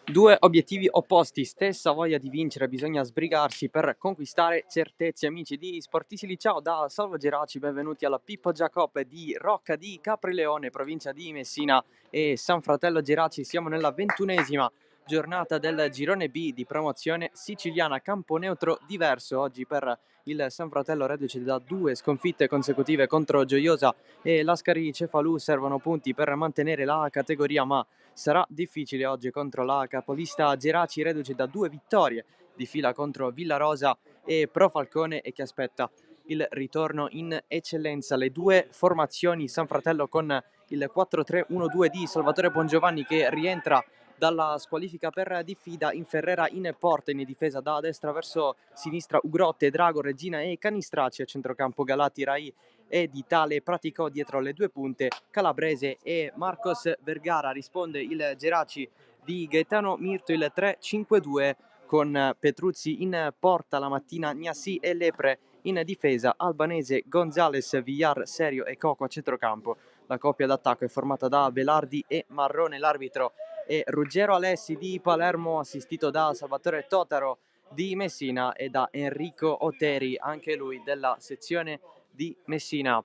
Due obiettivi opposti, stessa voglia di vincere, bisogna sbrigarsi per conquistare certezze. Amici di Sportisili, ciao da Salvo Geraci, benvenuti alla Pippo Giacop di Rocca di Caprileone, provincia di Messina e San Fratello Geraci. Siamo nella 21ª giornata del girone B di promozione siciliana, campo neutro diverso oggi per il San Fratello, reduce da 2 sconfitte consecutive contro Gioiosa e Lascari Cefalù. Servono punti per mantenere la categoria, ma sarà difficile oggi contro la capolista Geraci, reduce da 2 vittorie di fila contro Villarosa e Pro Falcone, e che aspetta il ritorno in eccellenza. Le due formazioni: San Fratello con il 4-3-1-2 di Salvatore Bongiovanni, che rientra dalla squalifica per diffida, in Ferrera in porta, in difesa da destra verso sinistra Ugrotte, Drago, Regina e Canistracci, a centrocampo Galati, Rai e Di Tale praticò dietro le due punte Calabrese e Marcos Vergara. Risponde il Geraci di Gaetano Mirto, il 3-5-2 con Petruzzi in porta la mattina, Gnassi e Lepre in difesa, Albanese, Gonzales, Villar, Serio e Coco a centrocampo. La coppia d'attacco è formata da Velardi e Marrone, l'arbitro è Ruggero Alessi di Palermo, assistito da Salvatore Totaro di Messina e da Enrico Oteri, anche lui della sezione di Messina.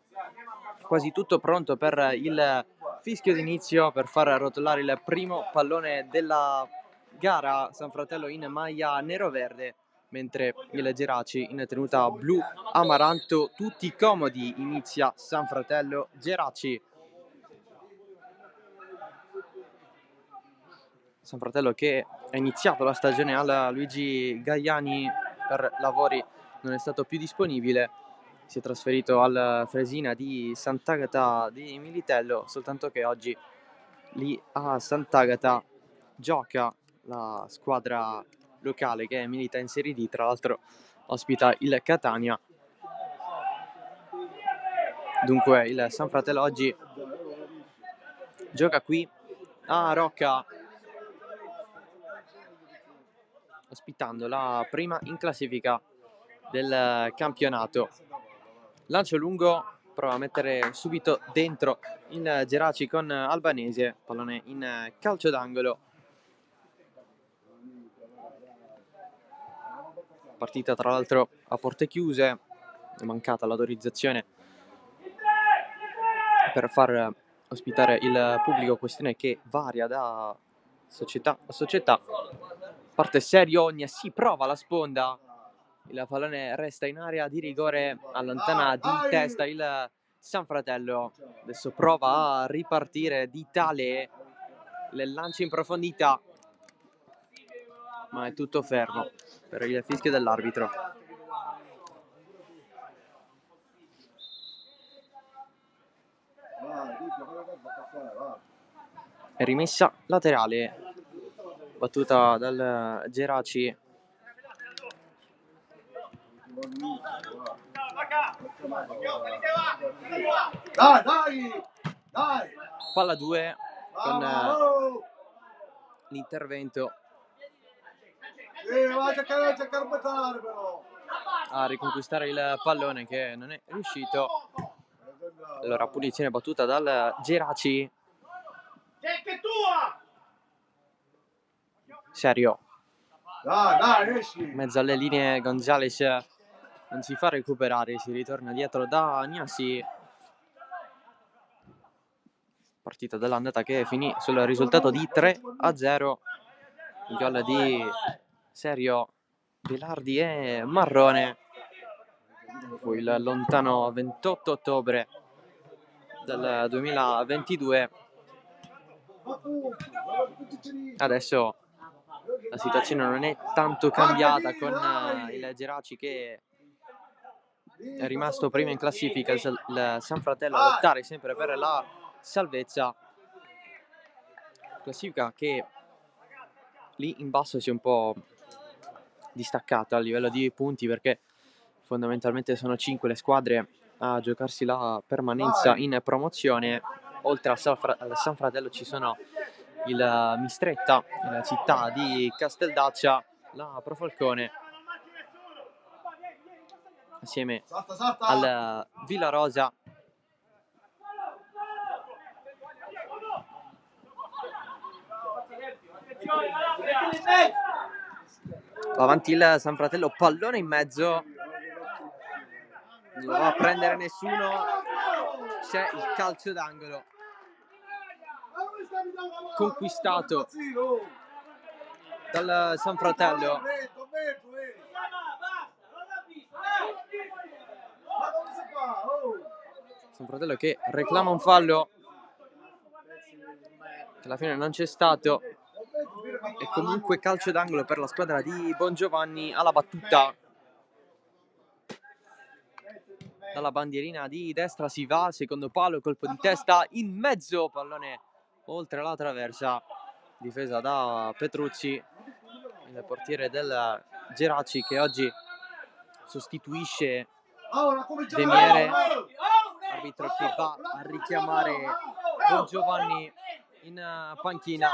Quasi tutto pronto per il fischio d'inizio, per far rotolare il primo pallone della gara. San Fratello in maglia nero-verde, mentre il Geraci in tenuta blu amaranto. Tutti comodi, inizia San Fratello Geraci. San Fratello che ha iniziato la stagione alla Luigi Gaiani, per lavori non è stato più disponibile, si è trasferito al Fresina di Sant'Agata di Militello, soltanto che oggi lì a Sant'Agata gioca la squadra locale che milita in Serie D, tra l'altro ospita il Catania. Dunque il San Fratello oggi gioca qui a Rocca, ospitando la prima in classifica del campionato. Lancio lungo, prova a mettere subito dentro il Geraci con Albanese, pallone in calcio d'angolo. Partita tra l'altro a porte chiuse, è mancata l'autorizzazione per far ospitare il pubblico, questione che varia da società a società. Parte Serio, si prova la sponda, il pallone resta in area di rigore, allontana di testa il San Fratello. Adesso prova a ripartire Di Tale, il lancio in profondità, ma è tutto fermo per il fischio dell'arbitro. È rimessa laterale, battuta dal Geraci. Dai! Palla 2 con l'intervento a riconquistare il pallone, che non è riuscito. Allora punizione battuta dal Geraci. Serio, in mezzo alle linee Gonzales non si fa recuperare, si ritorna dietro da Gnassi. Partita dell'andata che finì sul risultato di 3-0, il gol di Serio, Velardi e Marrone. Fu il lontano 28 ottobre del 2022. Adesso la situazione non è tanto cambiata, con il Geraci che è rimasto prima in classifica, il San Fratello a lottare sempre per la salvezza. Classifica che lì in basso si è un po' distaccata a livello di punti, perché fondamentalmente sono 5 le squadre a giocarsi la permanenza in promozione. Oltre al San Fratello ci sono il Mistretta, la città di Casteldaccia, la Pro Falcone assieme al Villarosa. Va avanti il San Fratello, pallone in mezzo, non lo va a prendere nessuno, c'è il calcio d'angolo conquistato dal San Fratello. San Fratello che reclama un fallo che alla fine non c'è stato, e comunque calcio d'angolo per la squadra di Bongiovanni. Alla battuta dalla bandierina di destra si va, secondo palo, colpo di testa in mezzo, pallone oltre la traversa, difesa da Petrucci, il portiere del Geraci, che oggi sostituisce Demiere, arbitro che va a richiamare Bongiovanni in panchina.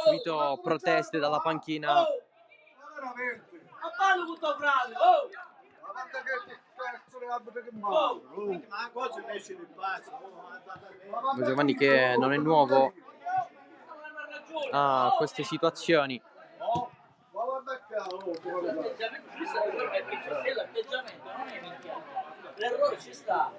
Subito proteste dalla panchina. Giovanni che non è nuovo a queste situazioni. L'errore ci sta.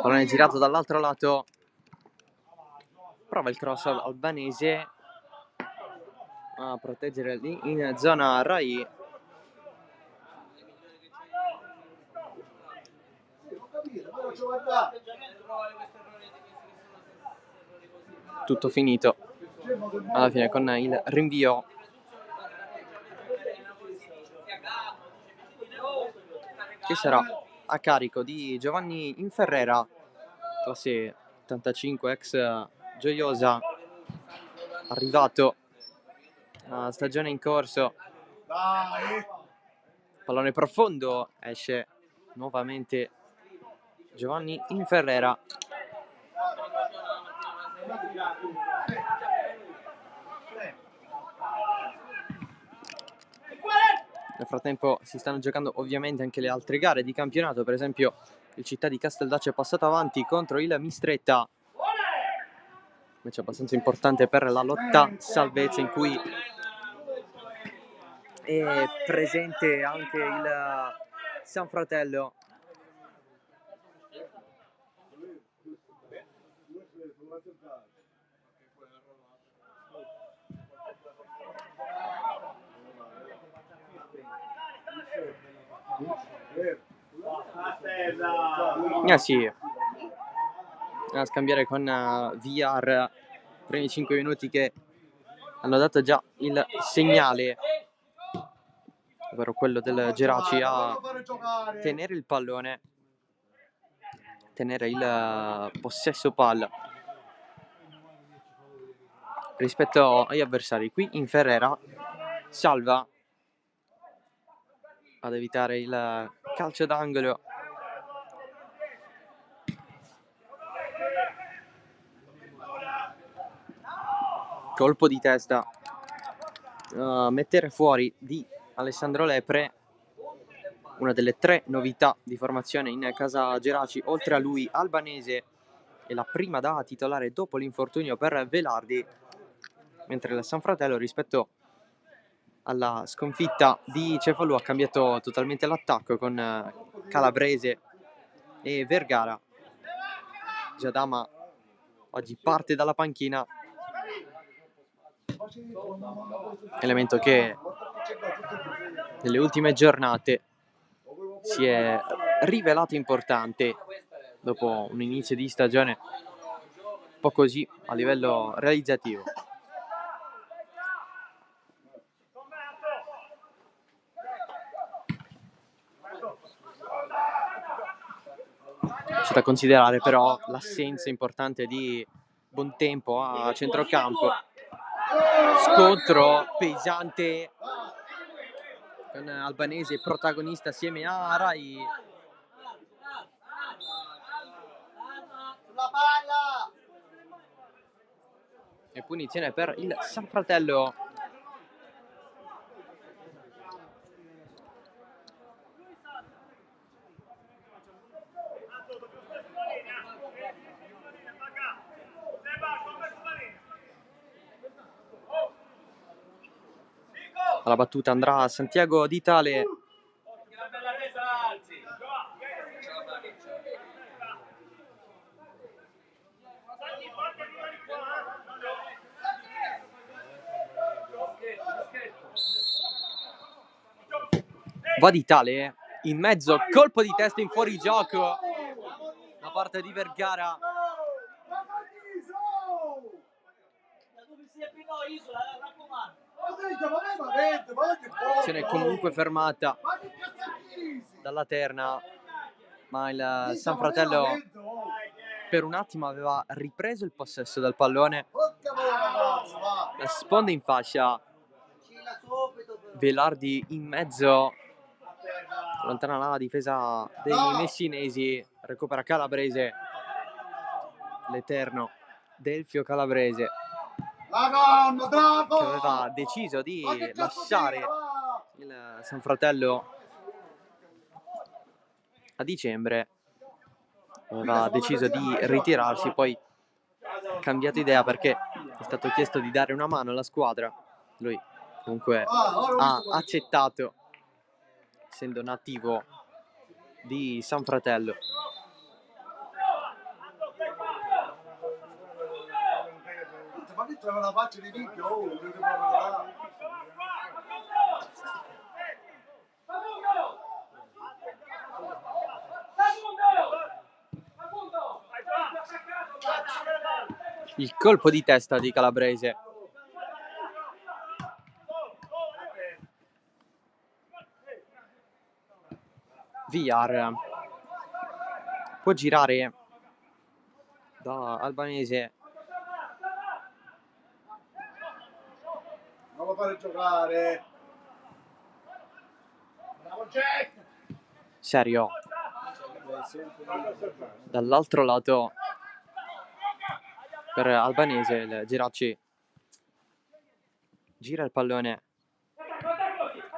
Pallone girato dall'altro lato, prova il cross albanese a proteggere lì in zona Rai. Tutto finito alla fine con il rinvio che sarà a carico di Giovanni Inferrera, classe 85, ex Gioiosa, arrivato a stagione in corso. Pallone profondo, esce nuovamente Giovanni Inferrera. Nel frattempo si stanno giocando ovviamente anche le altre gare di campionato, per esempio il Città di Casteldaccio è passato avanti contro il Mistretta, match abbastanza importante per la lotta salvezza, in cui è presente anche il San Fratello. Sì, a scambiare con VR, primi 5 minuti che hanno dato già il segnale, ovvero quello del Geraci a tenere il pallone, tenere il possesso palla rispetto agli avversari. Qui Inferrera salva ad evitare il calcio d'angolo. Colpo di testa a mettere fuori di Alessandro Lepre, una delle 3 novità di formazione in casa Geraci. Oltre a lui Albanese è la prima da titolare dopo l'infortunio per Velardi, mentre il San Fratello rispetto alla sconfitta di Cefalù ha cambiato totalmente l'attacco con Calabrese e Vergara. Giadama oggi parte dalla panchina, elemento che nelle ultime giornate si è rivelato importante dopo un inizio di stagione un po' così a livello realizzativo. C'è da considerare però l'assenza importante di Bontempo a centrocampo. Scontro pesante con Albanese protagonista assieme a Rai. E punizione per il San Fratello. Alla battuta andrà Santiago Ditale. Va Ditale in mezzo, colpo di testa in fuorigioco da parte di Vergara. Azione comunque fermata dalla terna, ma il San Fratello per un attimo aveva ripreso il possesso del pallone. La sponda in fascia, Velardi in mezzo, allontana la difesa dei messinesi, recupera Calabrese, l'eterno Delfio Calabrese, che aveva deciso di lasciare il San Fratello a dicembre, aveva deciso di ritirarsi, poi ha cambiato idea perché è stato chiesto di dare una mano alla squadra. Lui comunque ha accettato, essendo nativo di San Fratello. Ma che trova la faccia di Vicchio? Il colpo di testa di Calabrese. Villar può girare da Albanese. Non lo fare giocare. Bravo Jack. Serio. Dall'altro lato per Albanese il Giracci gira il pallone.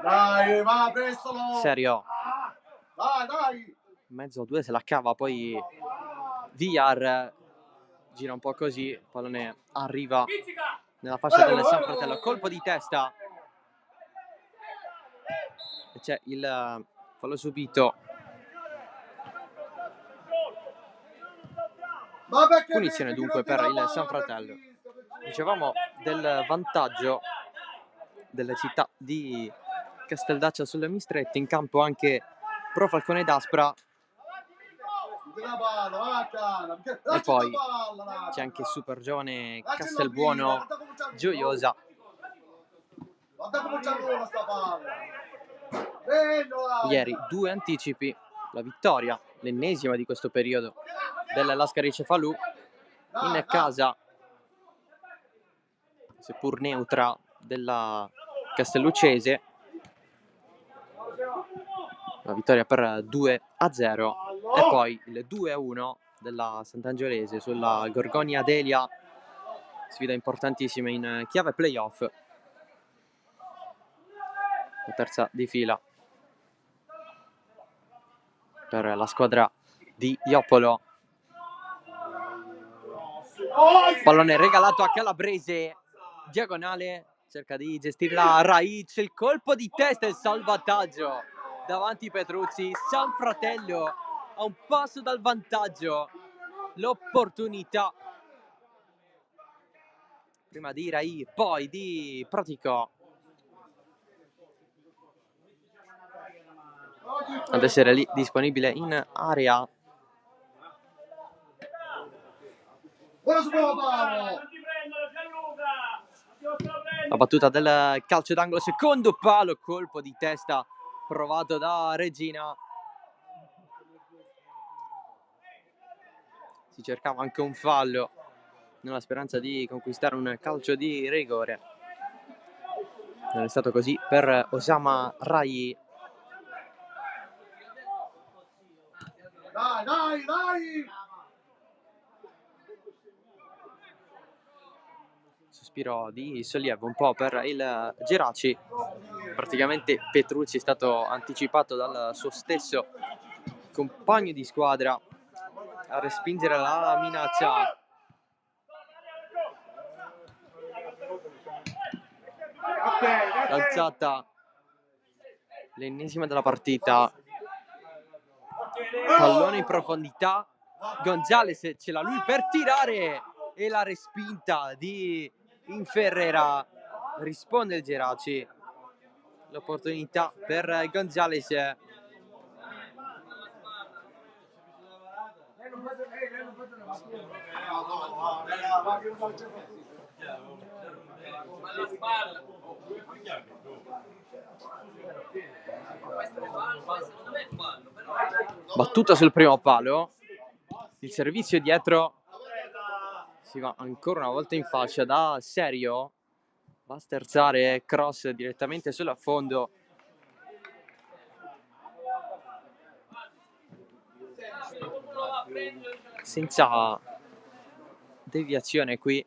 Dai, va, prestalo. Serio. Dai. In mezzo a due se la cava, poi Villar gira un po' così, il pallone arriva nella fascia del San Fratello, colpo di testa e c'è il fallo subito. Punizione dunque per il San Fratello. Dicevamo del vantaggio della città di Casteldaccia sulle Mistrette, in campo anche Pro Falcone d'Aspra. E poi c'è anche il super giovane Castelbuono Gioiosa. Ieri 2 anticipi, la vittoria, l'ennesima di questo periodo della Lascari Cefalù in casa, seppur neutra, della Castelluccese. La vittoria per 2-0 e poi il 2-1 della Sant'Angiolese sulla Gorgonia Delia, sfida importantissima in chiave playoff, la terza di fila per la squadra di Iopolo. Pallone regalato a Calabrese, diagonale, cerca di gestirla Raic, il colpo di testa e il salvataggio davanti Petruzzi. San Fratello a un passo dal vantaggio, l'opportunità prima di Rai, poi di Pratico ad essere lì disponibile in area. La battuta del calcio d'angolo, secondo palo, colpo di testa provato da Regina. Si cercava anche un fallo nella speranza di conquistare un calcio di rigore. Non è stato così per Osama Rai. Dai, dai, dai! Sospiro di sollievo un po' per il Geraci. Praticamente Petrucci è stato anticipato dal suo stesso compagno di squadra a respingere la minaccia. L'alzata, l'ennesima della partita. Pallone in profondità. Gonzalez ce l'ha lui per tirare e la respinta di Inferrera. Risponde il Geraci. L'opportunità per Gonzalez. Battuta sul primo palo. Il servizio dietro. Si va ancora una volta in fascia da Serio. Va a sterzare, cross direttamente sull'affondo. Senza deviazione qui.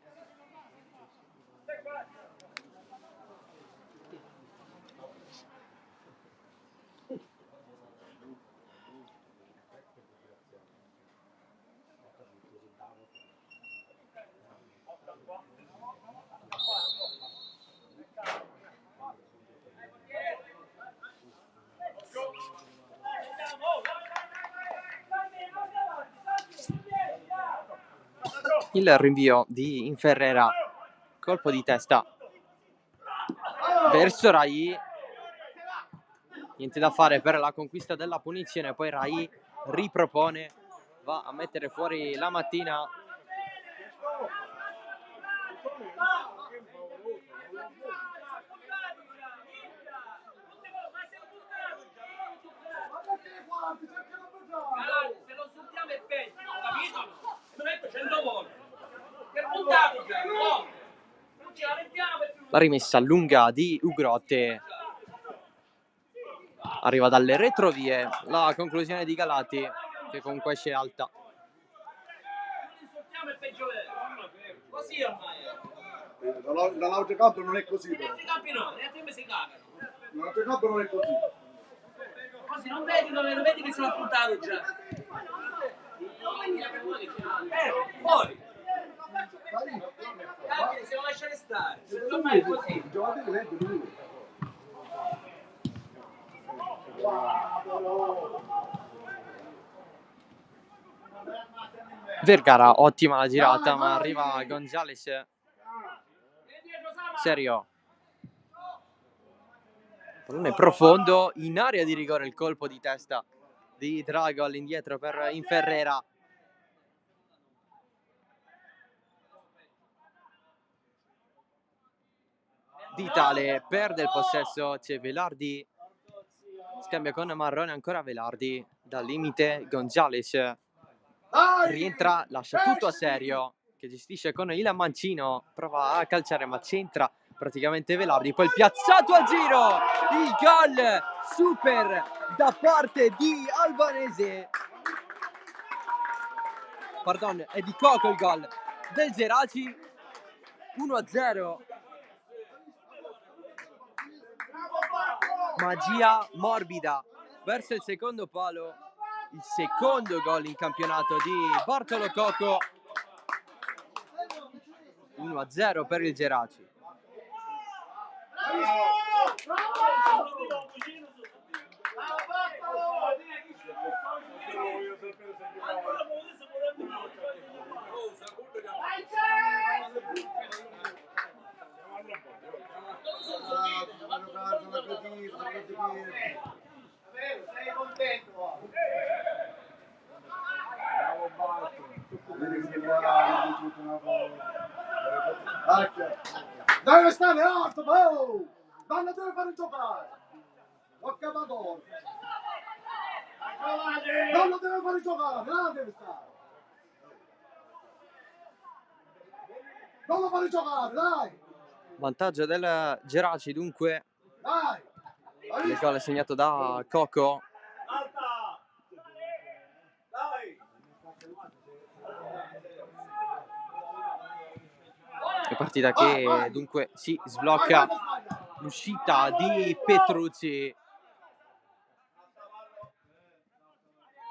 Il rinvio di Inferrera, colpo di testa verso Rai, niente da fare per la conquista della punizione. Poi Rai ripropone, va a mettere fuori la mattina. Se lo sentiamo è peggio, capito? L'ho detto 100 volte. Per puntarlo già, no? Non ce la mettiamo per più. La rimessa lunga di Ugrotte arriva dalle retrovie. La conclusione di Galati, che comunque esce alta. Insultiamo è peggio così ormai. Dall'altro campo non è così. Negli altri campi no, negli altri si cagano. Dall'altro campo non è così. Così non vedi dove lo vedi che sono appuntato già. Fuori. Davide, se lo lasciare stare. Ormai è così. Il giocatore vende lui. Vergara, ottima la girata, ma arriva Gonzalez. Serio. Pallone profondo, in area di rigore il colpo di testa di Drago all'indietro per Inferrera. Ditale perde il possesso, c'è Velardi, scambia con Marrone, ancora Velardi, dal limite Gonzalez rientra, lascia tutto a Serio che gestisce con il mancino, prova a calciare ma c'entra praticamente Velardi, poi il piazzato a giro, il gol super da parte di Albanese, pardon, è di Coco il gol del Geraci, 1-0. Magia morbida verso il secondo palo, il secondo gol in campionato di Bartolo Coco. 1-0 per il Geraci. Sei contento? Deve stare alto, oh! Non lo deve fare giocare! L'ho chiamato! Non lo deve fare giocare, là deve stare! Non lo fare giocare, dai! Vantaggio del Geraci dunque, Dai! il gol è segnato da Coco. Alta! Dai! È partita che dunque si sblocca l'uscita di Petrucci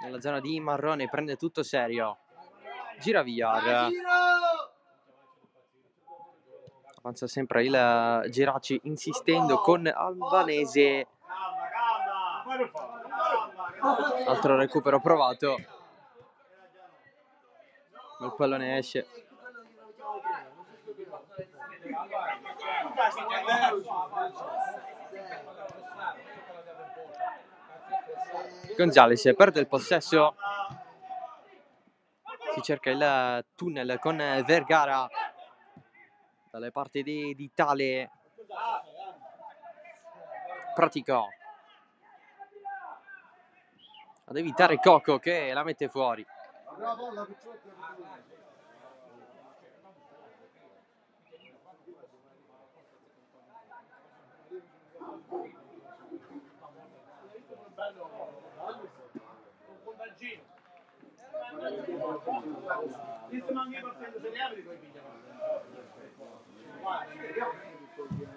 nella zona di Marrone, prende tutto serio, gira Villar, avanza sempre il Geraci insistendo con Albanese, altro recupero provato, il pallone esce. Gonzales perde il possesso, si cerca il tunnel con Vergara dalle parti di Tale. Praticò ad evitare Coco che la mette fuori.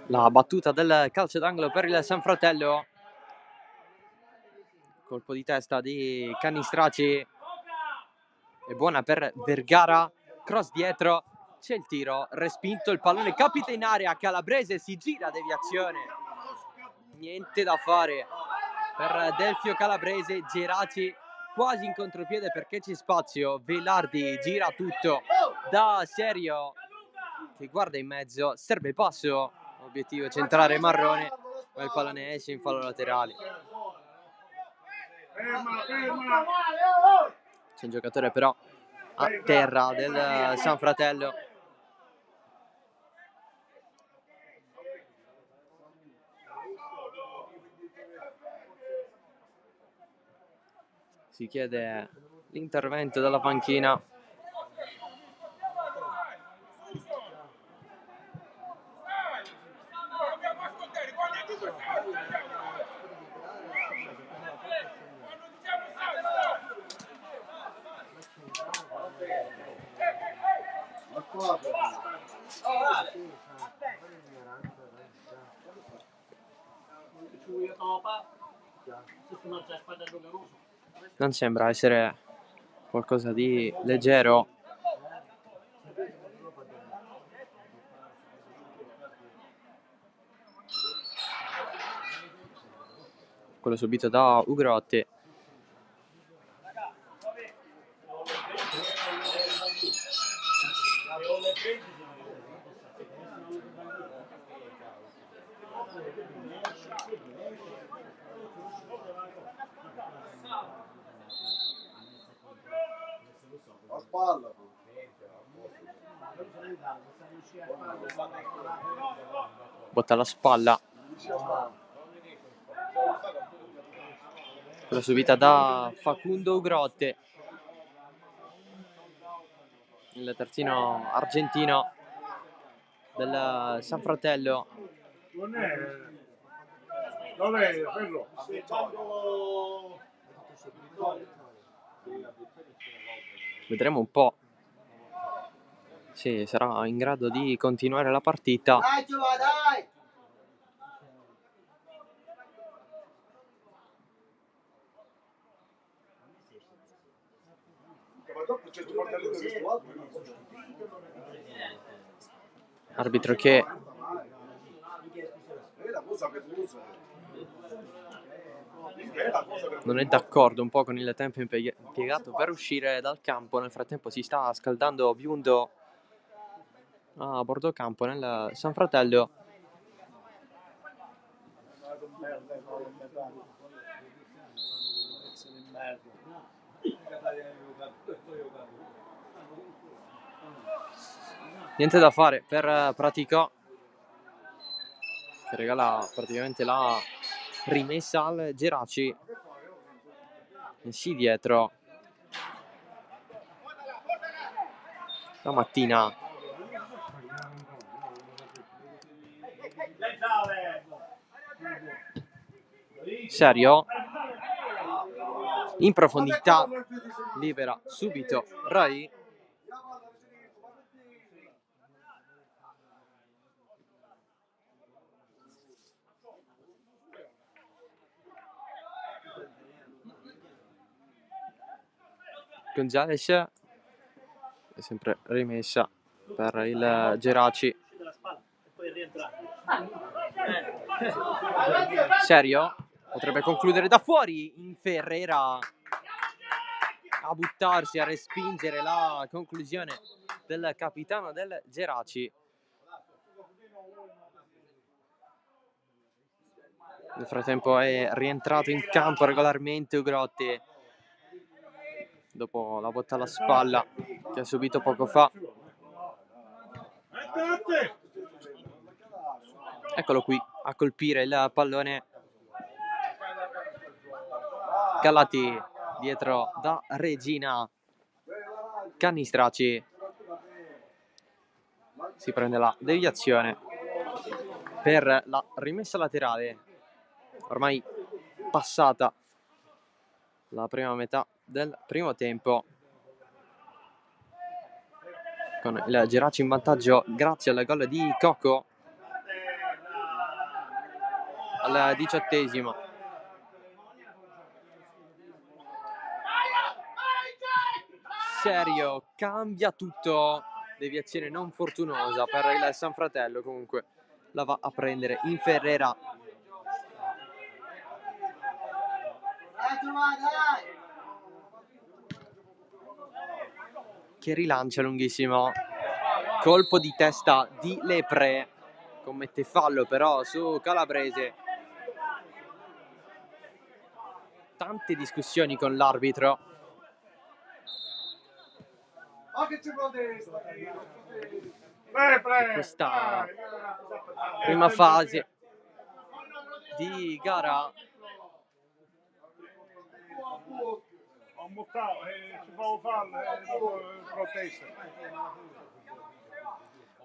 La battuta del calcio d'angolo per il San Fratello, colpo di testa di Cannistraci, è buona per Vergara, cross dietro, c'è il tiro, respinto, il pallone capita in area, Calabrese si gira, deviazione, niente da fare per Delfio Calabrese. Geraci quasi in contropiede perché c'è spazio, Velardi gira tutto da Serio che guarda in mezzo, serve il passo, obiettivo centrare Marrone, ma il pallone esce in fallo laterale. C'è un giocatore però a terra del San Fratello. Si chiede l'intervento della panchina. Non sembra essere qualcosa di leggero. Quello subito da Ugrotti. A spalla. Botta alla spalla. Quella subita da Facundo Ugrotte, il terzino argentino del San Fratello. Vedremo un po' se sarà in grado di continuare la partita. Dai, Giova, dai! Arbitro che non è d'accordo un po' con il tempo impiegato per uscire dal campo. Nel frattempo si sta scaldando Biundo a bordo campo nel San Fratello. Niente da fare per Praticò, che regala praticamente la rimessa al Geraci. Sì, dietro la mattina Serio? In profondità, libera subito Rai. Gonzales è sempre rimessa per il Geraci. Serio? Potrebbe concludere da fuori in Ferrera a buttarsi, a respingere la conclusione del capitano del Geraci. Nel frattempo è rientrato in campo regolarmente Ugrotti dopo la botta alla spalla che ha subito poco fa. Eccolo qui a colpire il pallone Galati dietro da Regina. Cannistraci si prende la deviazione per la rimessa laterale, ormai passata la prima metà del primo tempo, con il Geraci in vantaggio grazie al gol di Coco al 18esimo. Serio, cambia tutto, deviazione non fortunosa per il San Fratello, comunque la va a prendere in Ferrera. Che rilancia lunghissimo, colpo di testa di Lepre, commette fallo però su Calabrese. Tante discussioni con l'arbitro. Questa prima fase di gara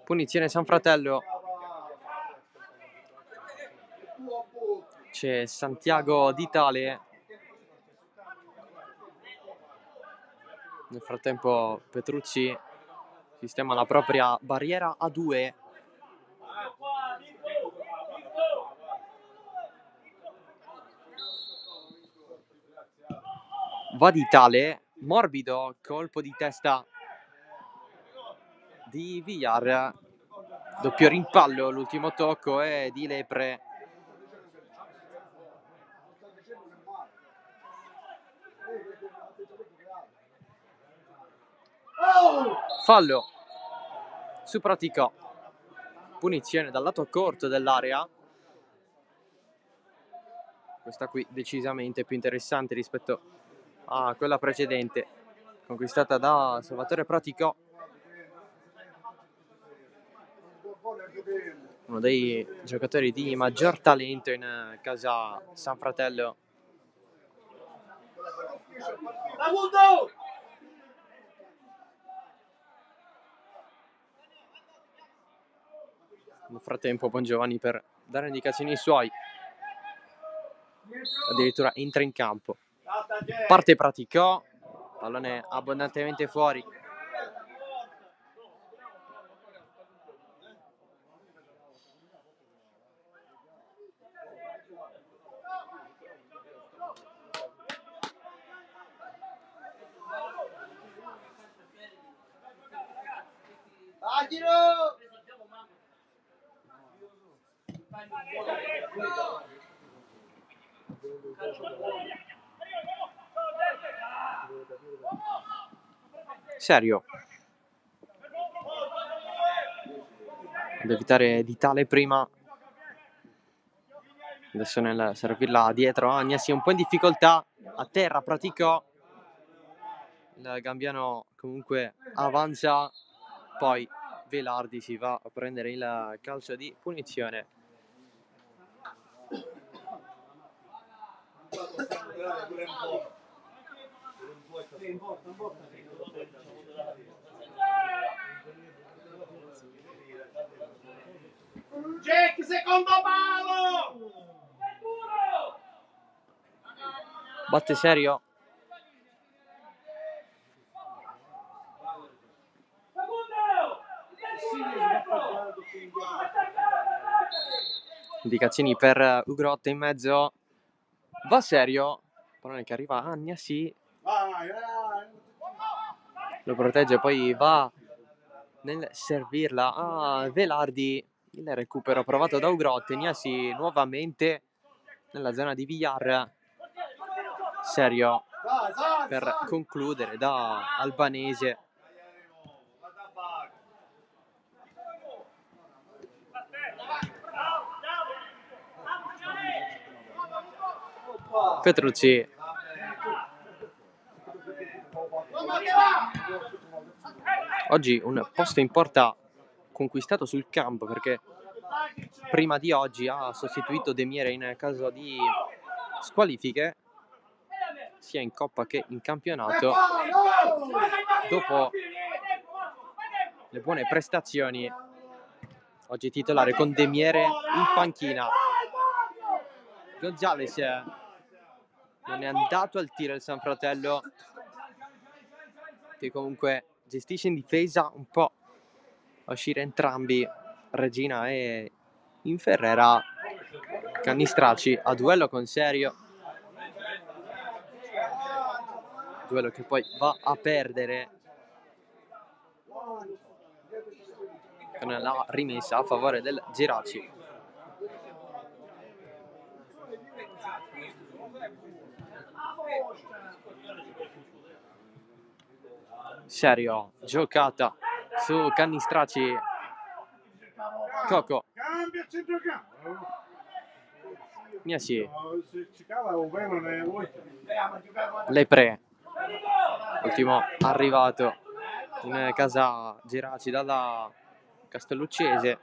punizione San Fratello. C'è Santiago Ditale. Nel frattempo Petrucci sistema la propria barriera a 2. Va Ditale, morbido colpo di testa di Villar, doppio rimpallo, l'ultimo tocco è di Lepre. Fallo su Praticò, punizione dal lato corto dell'area, questa qui decisamente più interessante rispetto a quella precedente conquistata da Salvatore Praticò, uno dei giocatori di maggior talento in casa San Fratello. Nel frattempo Bongiovanni per dare indicazioni ai suoi addirittura entra in campo, parte Praticò, pallone abbondantemente fuori. Serio, ad evitare Ditale prima, adesso nel servirla dietro Agnesi è un po' in difficoltà, a terra Praticò, il Gambiano comunque avanza, poi Velardi si va a prendere il calcio di punizione. Jack, secondo palo! batte Serio, indicazioni per Ugrotte in mezzo, va Serio, pallone che arriva a Agnasi, Vai, vai. lo protegge, poi va nel servirla a Velardi, il recupero provato da Ugrotte, Agnasi nuovamente nella zona di Villar, Serio Dai, dai, per dai. concludere da Albanese. Petrucci oggi un posto in porta conquistato sul campo, perché prima di oggi ha sostituito De Miere in caso di squalifiche sia in Coppa che in campionato. Dopo le buone prestazioni, oggi titolare con De Miere in panchina. Gonzales non è andato al tiro il San Fratello, che comunque gestisce in difesa un po' a uscire entrambi, Regina e Inferrera. Cannistracci a duello con Serio, duello che poi va a perdere con la rimessa a favore del Geraci. Serio, giocata su Cannistracci, Coco, Cambia il centrocampo. Niasi, Se ci cava un vero ne vuoi. Lepre, ultimo arrivato in casa Geraci dalla Castelluccese.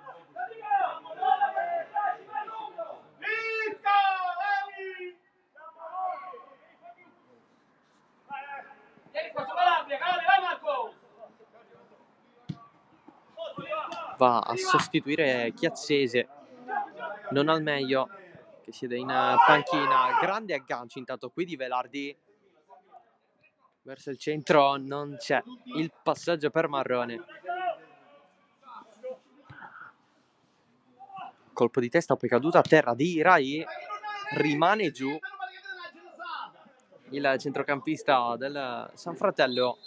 Va a sostituire Chiazzese, non al meglio, che siede in panchina. Grande aggancio intanto qui di Velardi verso il centro, non c'è il passaggio per Marrone. Colpo di testa poi caduta a terra di Rai, rimane giù il centrocampista del San Fratello.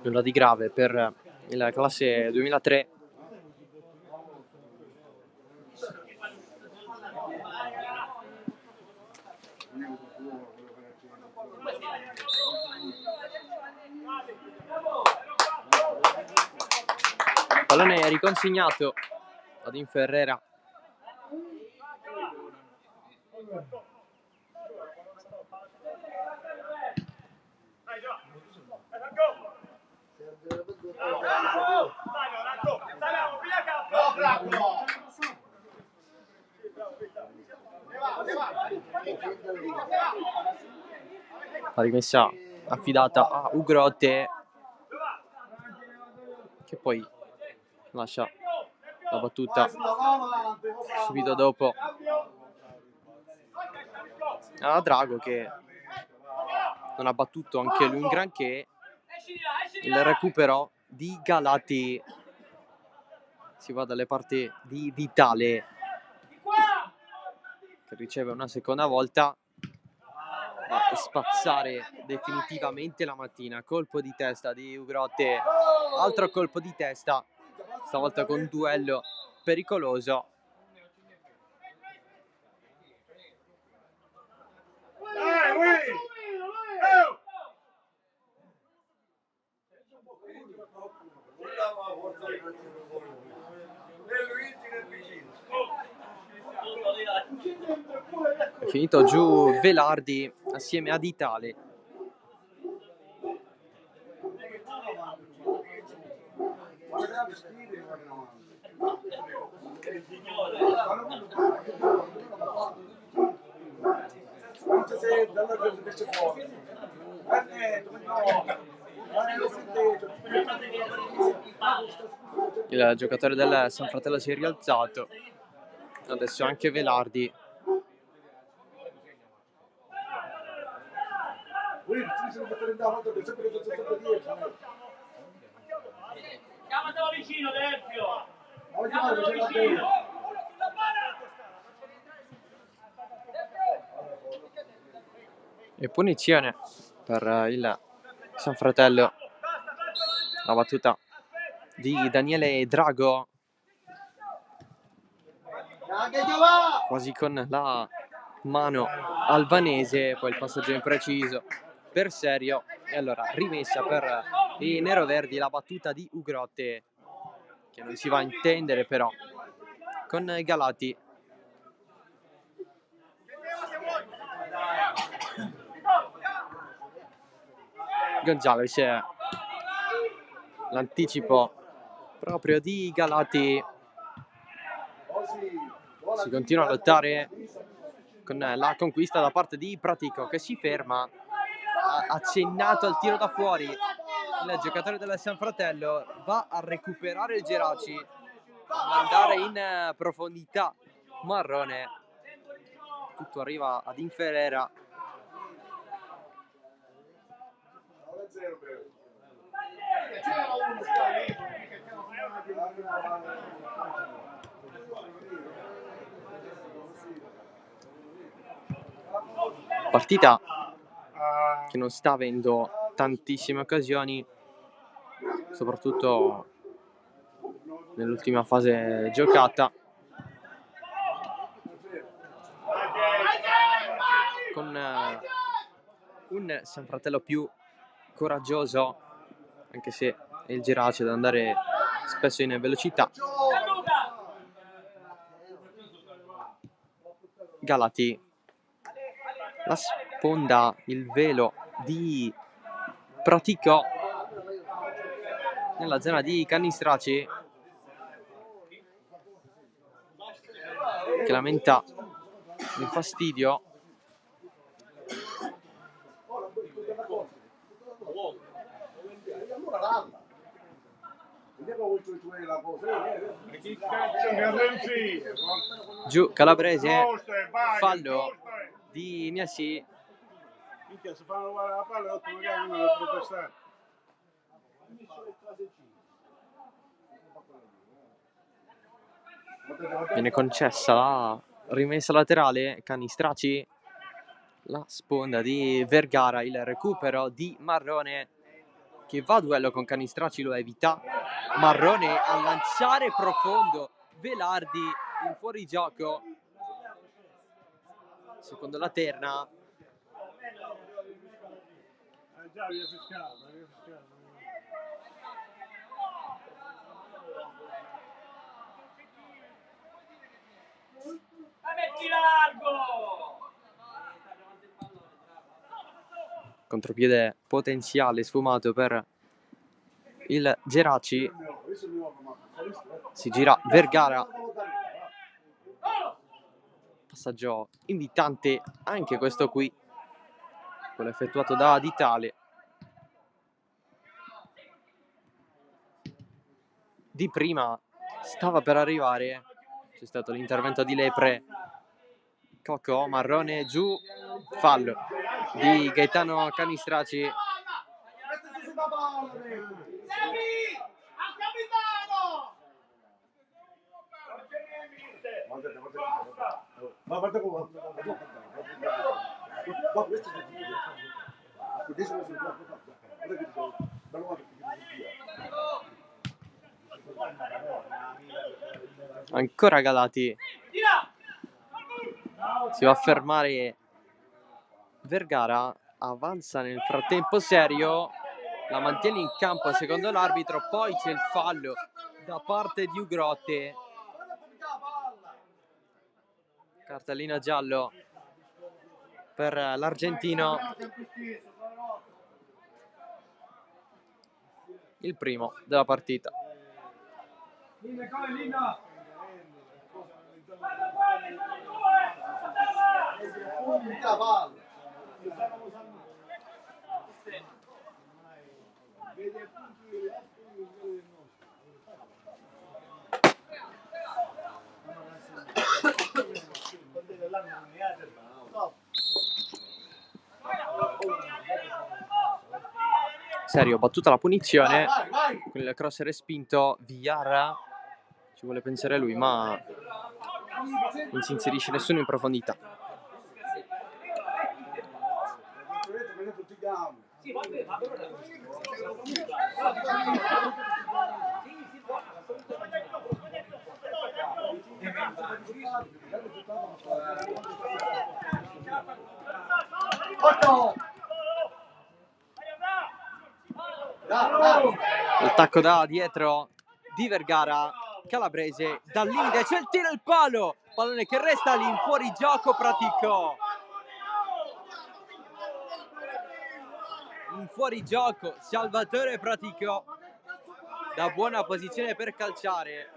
Nulla di grave per il classe 2003. Pallone riconsegnato ad Inferrera. La rimessa affidata a Ugrotte, che poi lascia la battuta subito dopo a Drago, che non ha battuto anche lui un granché. Il recupero di Galati, si va dalle parti di Vitale, che riceve una seconda volta, va a spazzare definitivamente la mattina. Colpo di testa di Ugrotte, altro colpo di testa, stavolta con duello pericoloso. È finito giù Velardi assieme a Vitale. Il giocatore del San Fratello si è rialzato. Adesso anche Velardi. Chiamatelo vicino, Derpio! Chiamatelo Chiamatelo vicino! E punizione per il San Fratello. La battuta di Daniele Drago, quasi con la mano albanese, poi il passaggio impreciso per Serio, e allora rimessa per i neroverdi, la battuta di Ugrotte, che non si va a intendere però con Galati. Gonzalez, l'anticipo proprio di Galati. Si continua a lottare con la conquista da parte di Pratico, che si ferma, ha accennato al tiro da fuori. Il giocatore del San Fratello va a recuperare il Geraci, a mandare in profondità Marrone. Tutto arriva ad Inferera. Partita che non sta avendo tantissime occasioni, soprattutto nell'ultima fase giocata, con un San Fratello più coraggioso, anche se è il Gerace ad andare spesso in velocità. Galati, la sponda, il velo di Pratico nella zona di Cannistraci, che lamenta il fastidio. Giù Calabrese, fallo di Ignasi. Viene concessa la rimessa laterale. Cannistraci, la sponda di Vergara, il recupero di Marrone, che va a duello con Cannistraci, lo evita. Marrone a lanciare profondo, Velardi in fuorigioco, secondo la terna. Metti largo! Contropiede potenziale sfumato per il Geraci. Si gira Vergara, passaggio invitante anche questo qui, quello effettuato da Ditale. Di prima stava per arrivare, c'è stato l'intervento di Lepre. Cocco, Marrone giù, fallo di Gaetano Cannistraci. Ancora Galati, si va a fermare Vergara, avanza nel frattempo Serio, la mantiene in campo secondo l'arbitro, poi c'è il fallo da parte di Ugrotte, cartellino giallo per l'argentino, il primo della partita. Serio, battuta la punizione, Vai, vai, vai. con il cross respinto, Villar ci vuole pensare lui, ma non si inserisce nessuno in profondità. Otto. Il tacco da dietro di Vergara, Calabrese, dal limite c'è il tiro al palo, pallone che resta lì in fuorigioco pratico. In fuorigioco Salvatore Pratico, da buona posizione per calciare,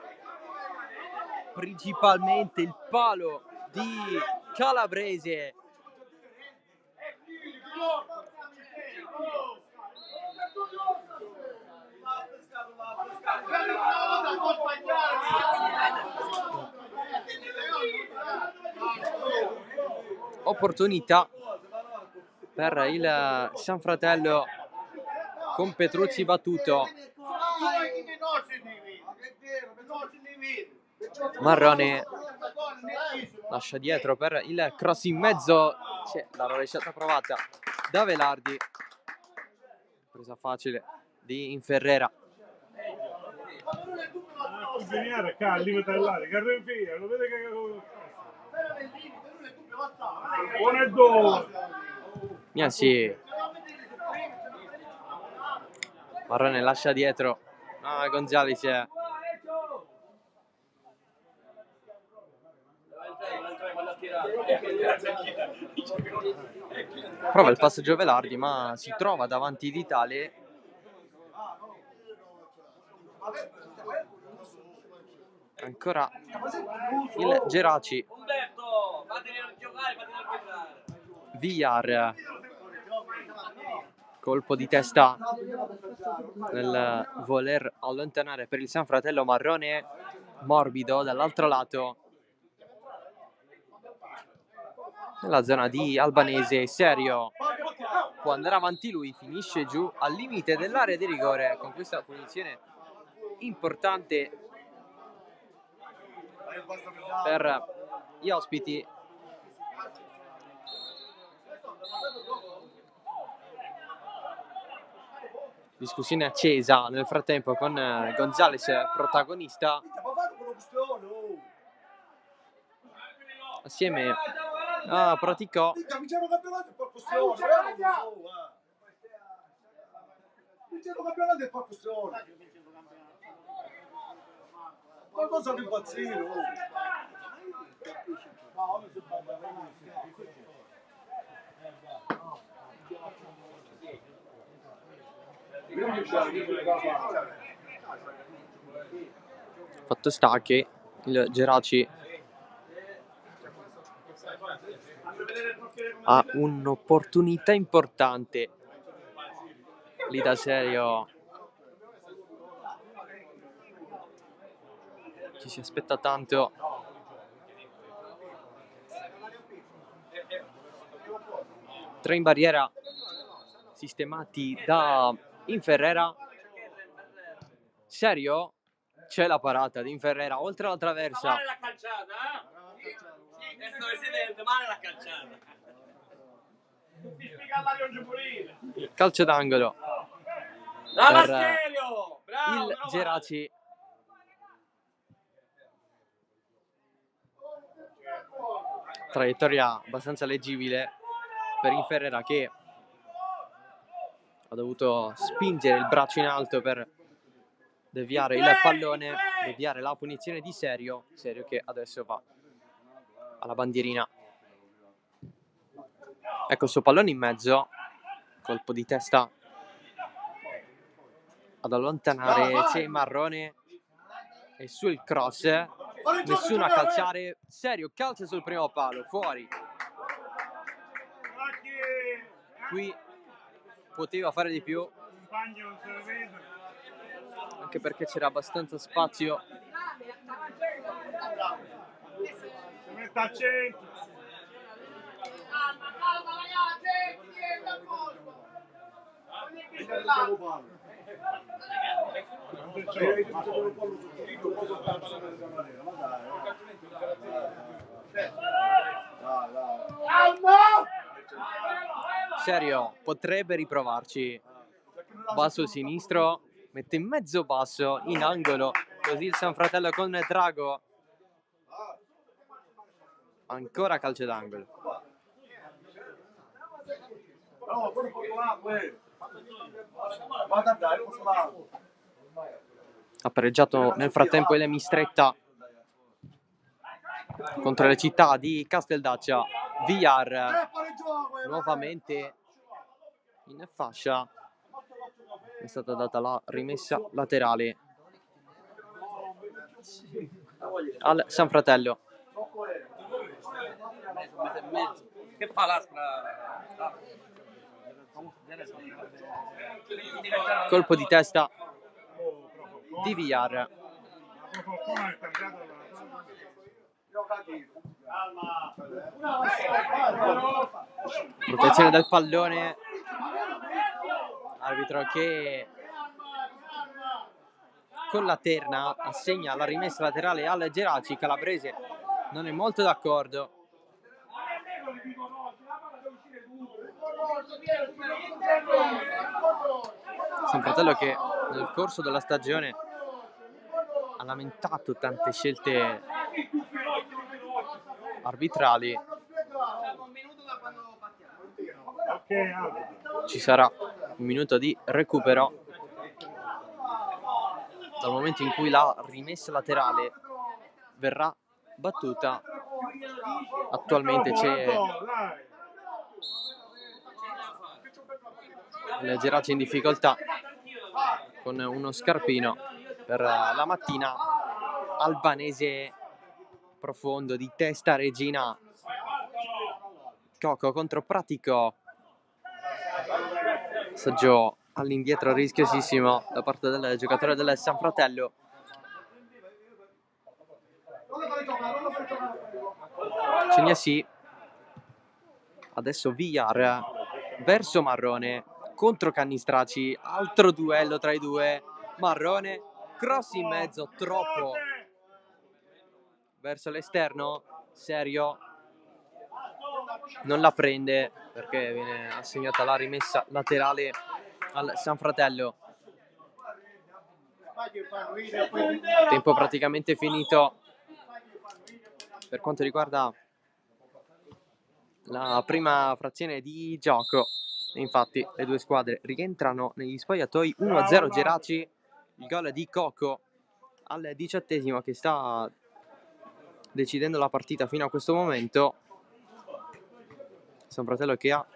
principalmente il palo di Calabrese. Opportunità per il San Fratello con Petruzzi battuto. Marrone lascia dietro per il cross in mezzo, c'è la rovesciata provata da Velardi, presa facile di Inferrera. Ingegnere qua al limite dell'area, che arriva via, lo vede che buono e due. Sì. Marrone lascia dietro. Gonzales prova il passaggio Velardi, ma si trova davanti di tale. Ancora il Geraci. Villar, colpo di testa nel voler allontanare per il San Fratello Marrone, morbido dall'altro lato nella zona di Albanese. Serio, può andare avanti lui, finisce giù al limite dell'area di rigore con questa punizione importante per gli ospiti. Discussione accesa nel frattempo con Gonzales protagonista, assieme a Praticò. Qualcosa di impazzire. Fatto sta che il Geraci ha un'opportunità importante lì da Serio, ci si aspetta tanto. Tre in barriera sistemati da Inferrera. Serio, c'è la parata di Inferrera oltre la traversa. Male la calciata, Adesso presidente, male la calciata. Si spiega all'aria giuburile. Calcio d'angolo Brava per Serio! Bravo, il Geraci. Traiettoria abbastanza leggibile per Inferrera, che ha dovuto spingere il braccio in alto per deviare il pallone, deviare la punizione di Serio che adesso va alla bandierina. Ecco il suo pallone in mezzo, colpo di testa ad allontanare, c'è Marrone e sul cross nessuno a calciare. Serio calcia sul primo palo, fuori. Qui poteva fare di più, anche perché c'era abbastanza spazio. Si mette al centro. Serio, potrebbe riprovarci. Basso sinistro, mette in mezzo basso, in angolo, così il San Fratello con Drago. Ancora calcio d'angolo. Ha pareggiato nel frattempo il Mistretta contro le città di Casteldaccia. Villar nuovamente in fascia. È stata data la rimessa laterale al San Fratello. Che fa l'Aspra? Colpo di testa di Villar. Protezione del pallone. Arbitro che con la terna assegna la rimessa laterale al Geraci. Calabrese non è molto d'accordo. San Fratello che nel corso della stagione ha lamentato tante scelte arbitrali. Ci sarà un minuto di recupero dal momento in cui la rimessa laterale verrà battuta. Attualmente c'è il Geraci in difficoltà con uno scarpino per la mattina. Albanese profondo di testa regina. Coco contro Pratico. Passaggio all'indietro rischiosissimo da parte del giocatore del San Fratello. Segna sì. Adesso Villar verso Marrone contro Cannistraci. Altro duello tra i due. Marrone, cross in mezzo, troppo verso l'esterno. Serio non la prende perché viene assegnata la rimessa laterale al San Fratello. Tempo praticamente finito per quanto riguarda la prima frazione di gioco. Infatti le due squadre rientrano negli spogliatoi. 1-0 Geraci. Il gol di Coco al 18esimo che sta decidendo la partita fino a questo momento. San Fratello che ha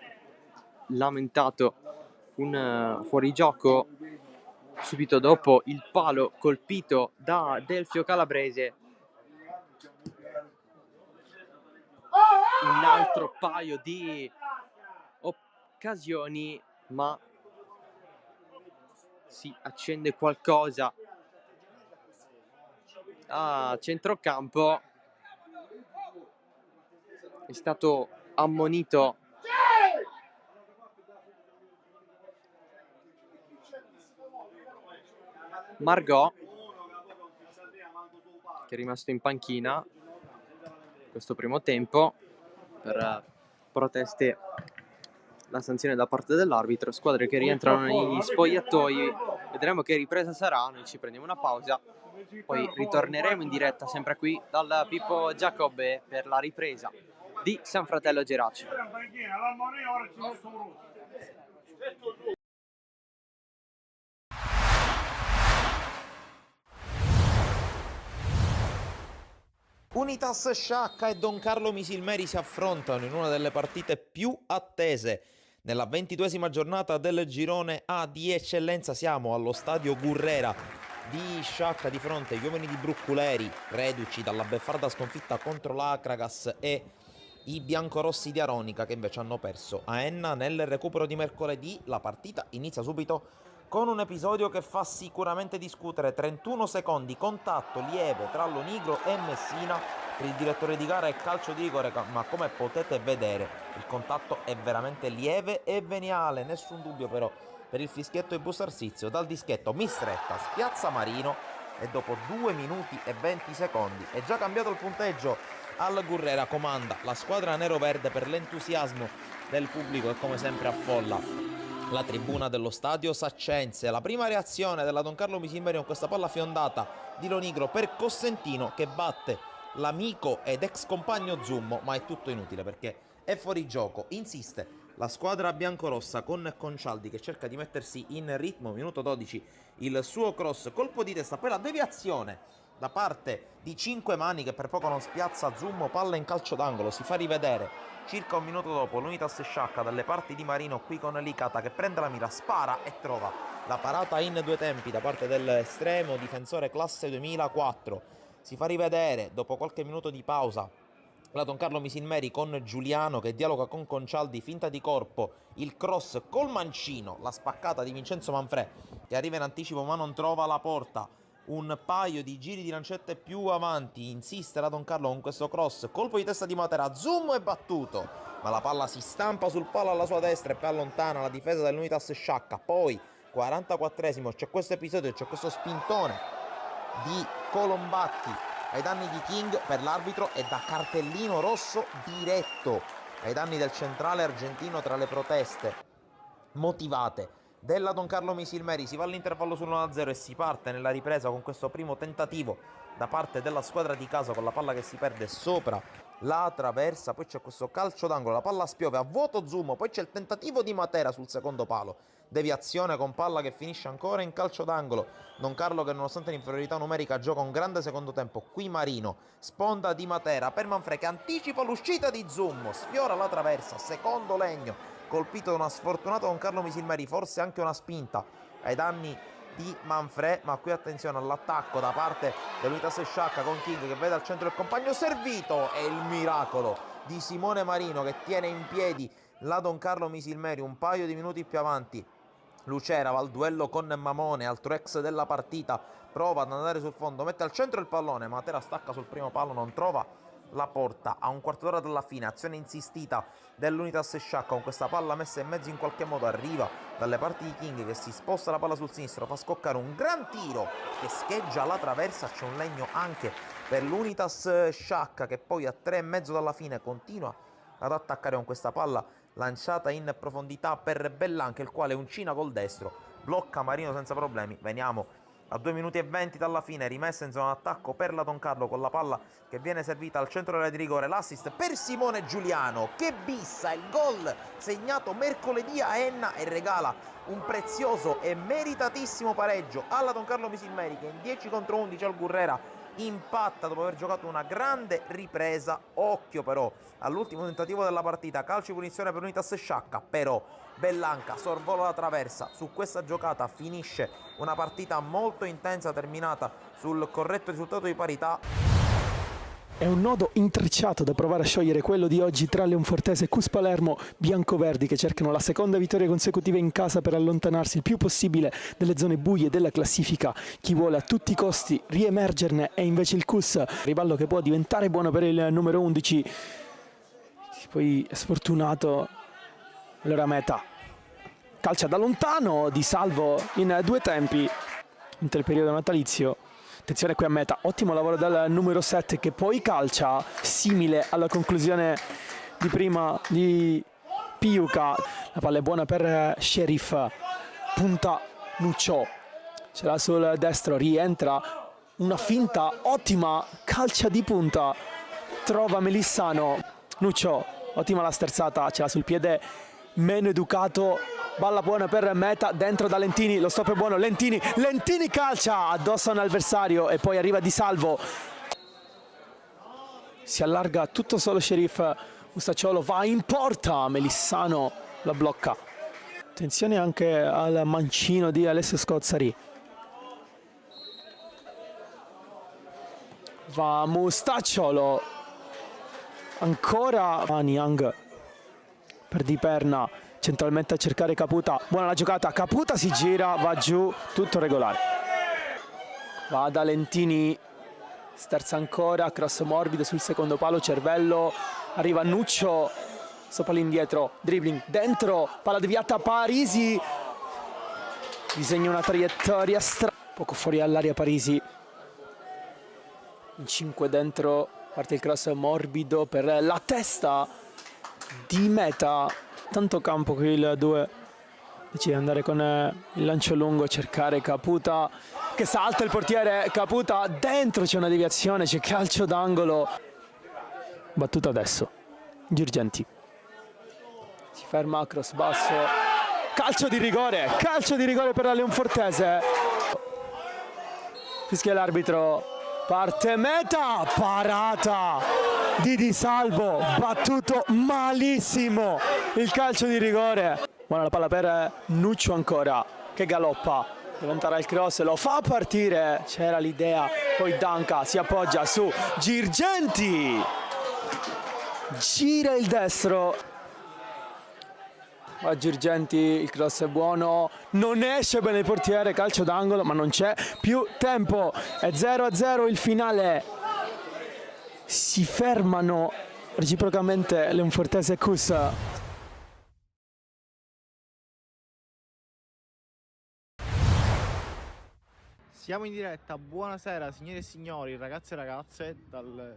lamentato un fuorigioco subito dopo il palo colpito da Delfio Calabrese. Un altro paio di occasioni, ma si accende qualcosa a centrocampo. È stato ammonito Margot, che è rimasto in panchina questo primo tempo per proteste, la sanzione da parte dell'arbitro. Squadre che rientrano negli spogliatoi. Vedremo che ripresa sarà. Noi ci prendiamo una pausa, poi ritorneremo in diretta sempre qui dal Pippo Giacobbe per la ripresa di San Fratello Geraci. Unitas Sciacca e Don Carlo Misilmeri si affrontano in una delle partite più attese nella 22esima giornata del girone A di eccellenza. Siamo allo stadio Gurrera di Sciacca di fronte agli uomini di Brucculeri, reduci dalla beffarda sconfitta contro l'Acragas, e i biancorossi di Aronica che invece hanno perso a Enna nel recupero di mercoledì. La partita inizia subito con un episodio che fa sicuramente discutere. 31 secondi, contatto lieve tra Lonigro e Messina, per il direttore di gara è calcio di rigore, ma come potete vedere il contatto è veramente lieve e veniale, nessun dubbio però per il fischietto di Bustarsizio. Dal dischetto Mistretta spiazza Marino e dopo 2 minuti e 20 secondi è già cambiato il punteggio. Al Gurrera comanda la squadra nero-verde per l'entusiasmo del pubblico e come sempre affolla la tribuna dello stadio Saccense. La prima reazione della Don Carlo Misimmeri con questa palla fiondata di Lonigro per Costantino, che batte l'amico ed ex compagno Zummo, ma è tutto inutile perché è fuori gioco. Insiste la squadra biancorossa con Concialdi che cerca di mettersi in ritmo. Minuto 12, il suo cross, colpo di testa, poi la deviazione da parte di Cinquemani che per poco non spiazza Zummo, palla in calcio d'angolo, si fa rivedere circa un minuto dopo l'Unitas sciacca dalle parti di Marino, qui con Licata che prende la mira, spara e trova la parata in 2 tempi da parte dell'estremo difensore classe 2004. Si fa rivedere dopo qualche minuto di pausa la Don Carlo Misilmeri con Giuliano che dialoga con Concialdi, finta di corpo, il cross col mancino, la spaccata di Vincenzo Manfrè che arriva in anticipo ma non trova la porta. Un paio di giri di lancette più avanti, insiste la Don Carlo con questo cross, colpo di testa di Matera, Zummo è battuto, ma la palla si stampa sul palo alla sua destra e poi allontana la difesa dell'Unitas sciacca. Poi 44esimo, c'è questo episodio, c'è questo spintone di Colombatti ai danni di King, per l'arbitro è da cartellino rosso diretto ai danni del centrale argentino. Tra le proteste motivate della Don Carlo Misilmeri si va all'intervallo sull'1-0 e si parte nella ripresa con questo primo tentativo da parte della squadra di casa con la palla che si perde sopra la traversa. Poi c'è questo calcio d'angolo, la palla spiove a vuoto Zummo, poi c'è il tentativo di Matera sul secondo palo, deviazione con palla che finisce ancora in calcio d'angolo. Don Carlo che nonostante l'inferiorità numerica gioca un grande secondo tempo. Qui Marino, sponda di Matera per Manfrè che anticipa l'uscita di Zummo, sfiora la traversa, secondo legno colpito da una sfortunata Don Carlo Misilmeri, forse anche una spinta ai danni di Manfrè, ma qui attenzione all'attacco da parte dell'Unitas sciacca con King che vede al centro il compagno servito e il miracolo di Simone Marino che tiene in piedi la Don Carlo Misilmeri. Un paio di minuti più avanti Lucera va al duello con Mamone, altro ex della partita, prova ad andare sul fondo, mette al centro il pallone, Matera stacca sul primo palo, non trova la porta. A un quarto d'ora dalla fine, azione insistita dell'Unitas sciacca con questa palla messa in mezzo in qualche modo, arriva dalle parti di King che si sposta la palla sul sinistro, fa scoccare un gran tiro che scheggia la traversa. C'è un legno anche per l'Unitas sciacca che poi a 3,5 dalla fine continua ad attaccare con questa palla lanciata in profondità per Bellanche, il quale uncina col destro, blocca Marino senza problemi. Veniamo a 2 minuti e 20 dalla fine, rimessa in zona d'attacco per la Don Carlo con la palla che viene servita al centro dell'area di rigore, l'assist per Simone Giuliano che bissa il gol segnato mercoledì a Enna e regala un prezioso e meritatissimo pareggio alla Don Carlo Misilmeri che in 10 contro 11 al Gurrera impatta dopo aver giocato una grande ripresa. Occhio però all'ultimo tentativo della partita, calcio di punizione per Unitas sciacca, però Bellanca sorvola la traversa. Su questa giocata finisce una partita molto intensa terminata sul corretto risultato di parità. È un nodo intrecciato da provare a sciogliere quello di oggi tra Leonfortese e Cus Palermo, biancoverdi che cercano la seconda vittoria consecutiva in casa per allontanarsi il più possibile dalle zone buie della classifica. Chi vuole a tutti i costi riemergerne è invece il Cus, riballo che può diventare buono per il numero 11. Poi è sfortunato, allora meta. Calcia da lontano di Salvo in 2 tempi, inter periodo natalizio. Attenzione qui a meta, ottimo lavoro dal numero 7 che poi calcia, simile alla conclusione di prima di Piuca. La palla è buona per Sheriff, punta Nuccio, ce l'ha sul destro, rientra, una finta ottima, calcia di punta, trova Melissano, Nuccio, ottima la sterzata, ce l'ha sul piede meno educato. Palla buona per meta, dentro da Lentini, lo stop è buono, Lentini calcia addosso a un avversario e poi arriva Di Salvo. Si allarga tutto solo Sheriff, Ustacciolo va in porta, Melissano la blocca. Attenzione anche al mancino di Alessio Scozzari. Va Mustacciolo, ancora Niang per Di Perna. Centralmente a cercare Caputa, buona la giocata, Caputa si gira, va giù, tutto regolare. Va da Lentini, sterza ancora, cross morbido sul secondo palo, cervello, arriva Nuccio, sopra l'indietro, dribbling, dentro, palla deviata, Parisi, disegna una traiettoria poco fuori all'area Parisi, in 5 dentro, parte il cross morbido per la testa di meta, tanto campo che il 2 decide di andare con il lancio lungo, cercare Caputa che salta, il portiere Caputa, dentro c'è una deviazione, c'è calcio d'angolo, battuta adesso, Girgenti si ferma, cross basso, calcio di rigore per la Leonfortese, fischia l'arbitro, parte meta, parata di Di Salvo, battuto malissimo il calcio di rigore. Buona la palla per Nuccio ancora, che galoppa, diventerà il cross, lo fa partire, c'era l'idea, poi Danca si appoggia su Girgenti, gira il destro, va Girgenti, il cross è buono, non esce bene il portiere, calcio d'angolo, ma non c'è più tempo, è 0-0 il finale, si fermano reciprocamente Leonfortese e Cus. Siamo in diretta, buonasera signori e signori, ragazzi e ragazze, dal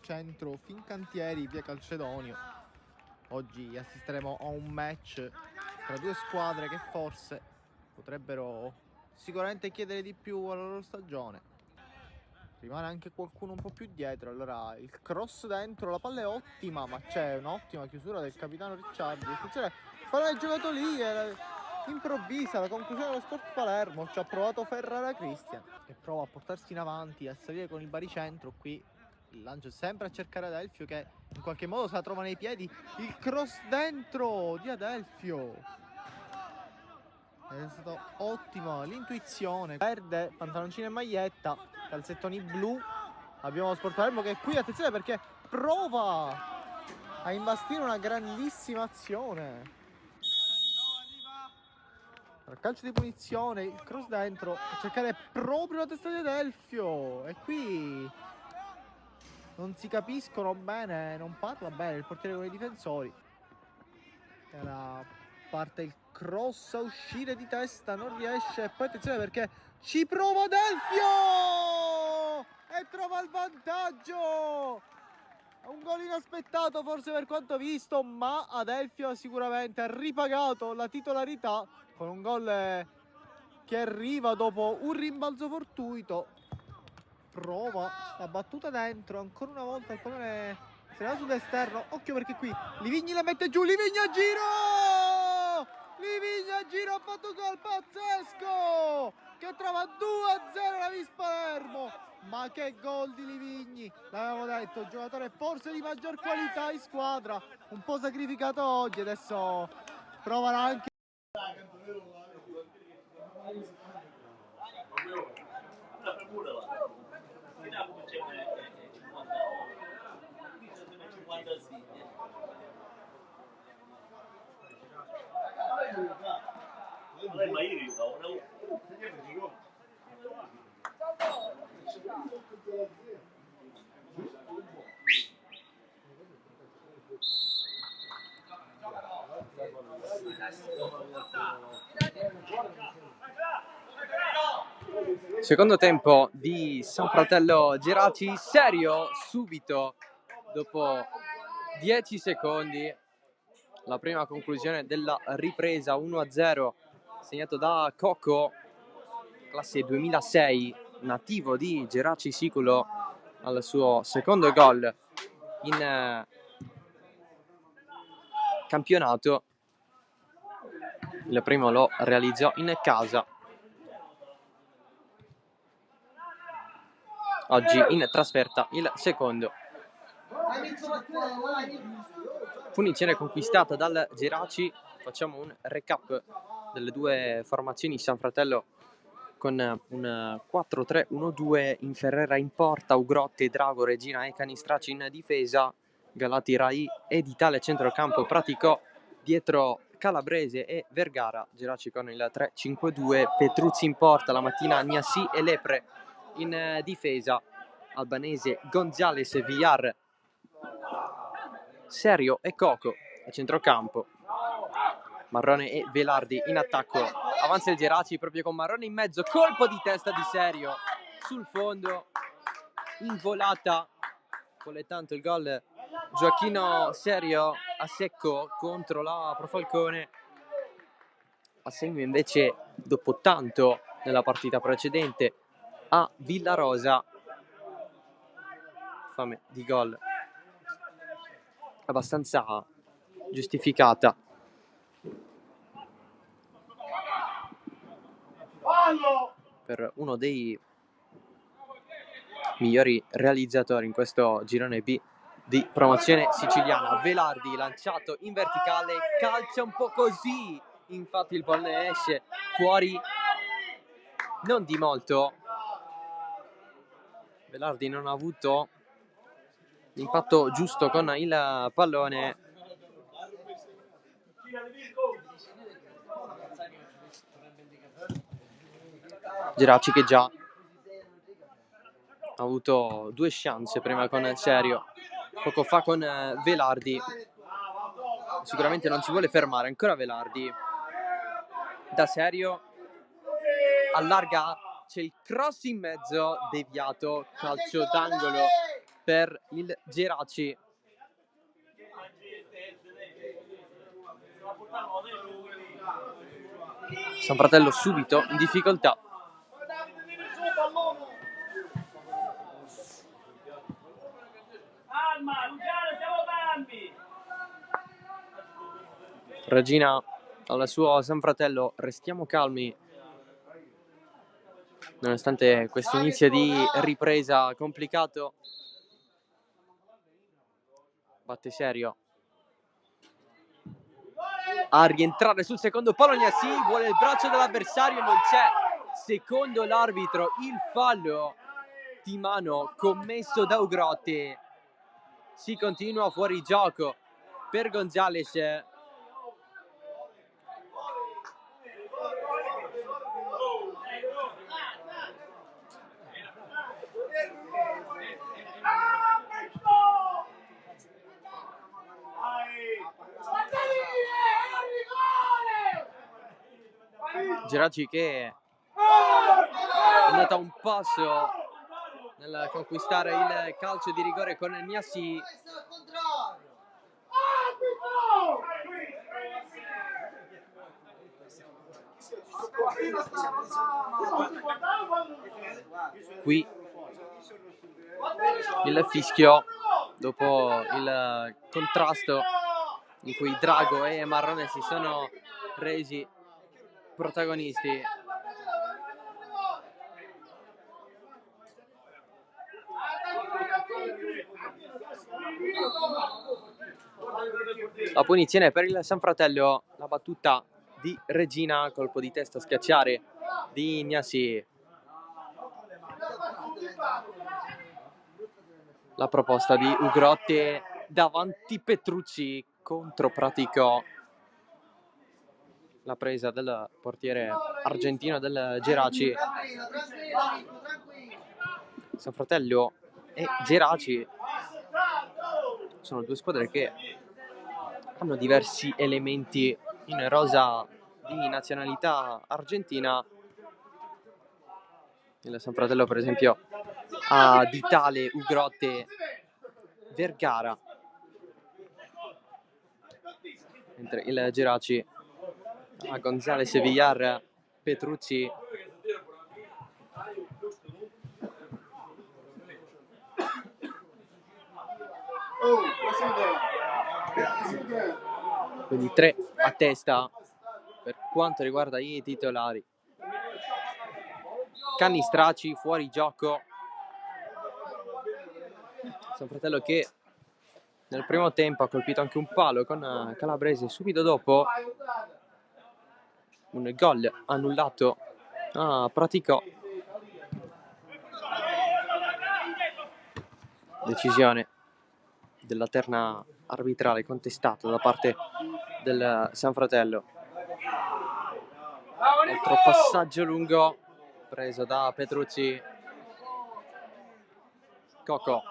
centro Fincantieri, via Calcedonio. Oggi assisteremo a un match tra due squadre che forse potrebbero sicuramente chiedere di più alla loro stagione. Rimane anche qualcuno un po' più dietro, allora il cross dentro, la palla è ottima, ma c'è un'ottima chiusura del capitano Ricciardi. Attenzione, palla è giocato lì, improvvisa la conclusione dello Sport Palermo, ci ha provato Ferrara Cristian che prova a portarsi in avanti, a salire con il baricentro. Qui il lancio sempre a cercare Adelfio che in qualche modo se la trova nei piedi, il cross dentro di Adelfio, è stato ottimo, l'intuizione, verde, pantaloncino e maglietta, calzettoni blu. Abbiamo lo Sport Palermo che è qui, attenzione perché prova a imbastire una grandissima azione. Calcio di punizione, il cross dentro, a cercare proprio la testa di Adelfio, e qui non si capiscono bene, non parla bene il portiere con i difensori. Era parte il cross a uscire di testa, non riesce, e poi attenzione perché ci prova Adelfio e trova il vantaggio. Un gol inaspettato forse per quanto visto, ma Adelfio sicuramente ha ripagato la titolarità con un gol che arriva dopo un rimbalzo fortuito. Prova la battuta dentro, ancora una volta il pallone se ne va sull'esterno, occhio perché qui Livigni la mette giù, Livigni a giro! Livigni a giro, ha fatto un gol pazzesco che trova 2-0 la Vis Palermo. Ma che gol di Livigni, l'avevamo detto, il giocatore forse di maggior qualità in squadra, un po' sacrificato oggi, adesso proverà anche. Secondo tempo di San Fratello Geraci, serio subito dopo 10 secondi, la prima conclusione della ripresa, 1-0, segnato da Cocco, classe 2006, nativo di Geraci Siculo, al suo secondo gol in campionato. Il primo lo realizzò in casa. Oggi in trasferta il secondo. Punizione conquistata dal Geraci. Facciamo un recap delle due formazioni. San Fratello con un 4-3-1-2, in Ferrera in porta, Ugrotti, Drago, Regina e Canistraci in difesa, Galati, Rai ed Italia centrocampo, praticò dietro Calabrese e Vergara. Geraci con il 3-5-2, Petruzzi in porta, la mattina Gnassi e Lepre in difesa. Albanese, Gonzales, Villar, Serio e Coco a centrocampo. Marrone e Velardi in attacco. Avanza il Geraci proprio con Marrone in mezzo. Colpo di testa di Serio sul fondo. In volata. Vuole tanto il gol Gioacchino Serio a secco contro la Profalcone. A segno invece, dopo tanto nella partita precedente, a Villarosa. Fame di gol abbastanza giustificata. Per uno dei migliori realizzatori in questo girone B di promozione siciliana. Velardi lanciato in verticale, calcia un po' così, infatti il pallone esce fuori non di molto. Velardi non ha avuto l'impatto giusto con il pallone. Geraci che già ha avuto 2 chance prima con Serio, poco fa con Velardi. Sicuramente non si vuole fermare, ancora Velardi da Serio, allarga, c'è il cross in mezzo, deviato, calcio d'angolo per il Geraci. San Fratello subito in difficoltà. Regina al suo San Fratello, restiamo calmi nonostante questo inizio di ripresa complicato. Batte Serio a rientrare sul secondo palo. Gnassi vuole il braccio dell'avversario, non c'è, secondo l'arbitro il fallo di mano commesso da Ugrotti. Si continua fuori gioco per Gonzales. Geraci che è andata un passo nel conquistare il calcio di rigore con Gnassi. Qui il fischio dopo il contrasto in cui Drago e Marrone si sono resi protagonisti. La punizione per il San Fratello, la battuta di Regina, colpo di testa a schiacciare di Gnassi. La proposta di Ugrotti davanti Petrucci, contro praticò la presa del portiere argentino del Geraci. San Fratello e Geraci sono 2 squadre che hanno diversi elementi in rosa di nazionalità argentina. Il San Fratello per esempio ha Ditale, Ugrotti, Vergara, mentre il Geraci ha Gonzales, Villar, Petrucci, quindi 3 a testa per quanto riguarda i titolari. Cannistraci fuori gioco. San Fratello che nel primo tempo ha colpito anche un palo con Calabrese, subito dopo un gol annullato a Praticò. Decisione della terna arbitrale contestata da parte del San Fratello. Altro passaggio lungo preso da Petrucci. Coco.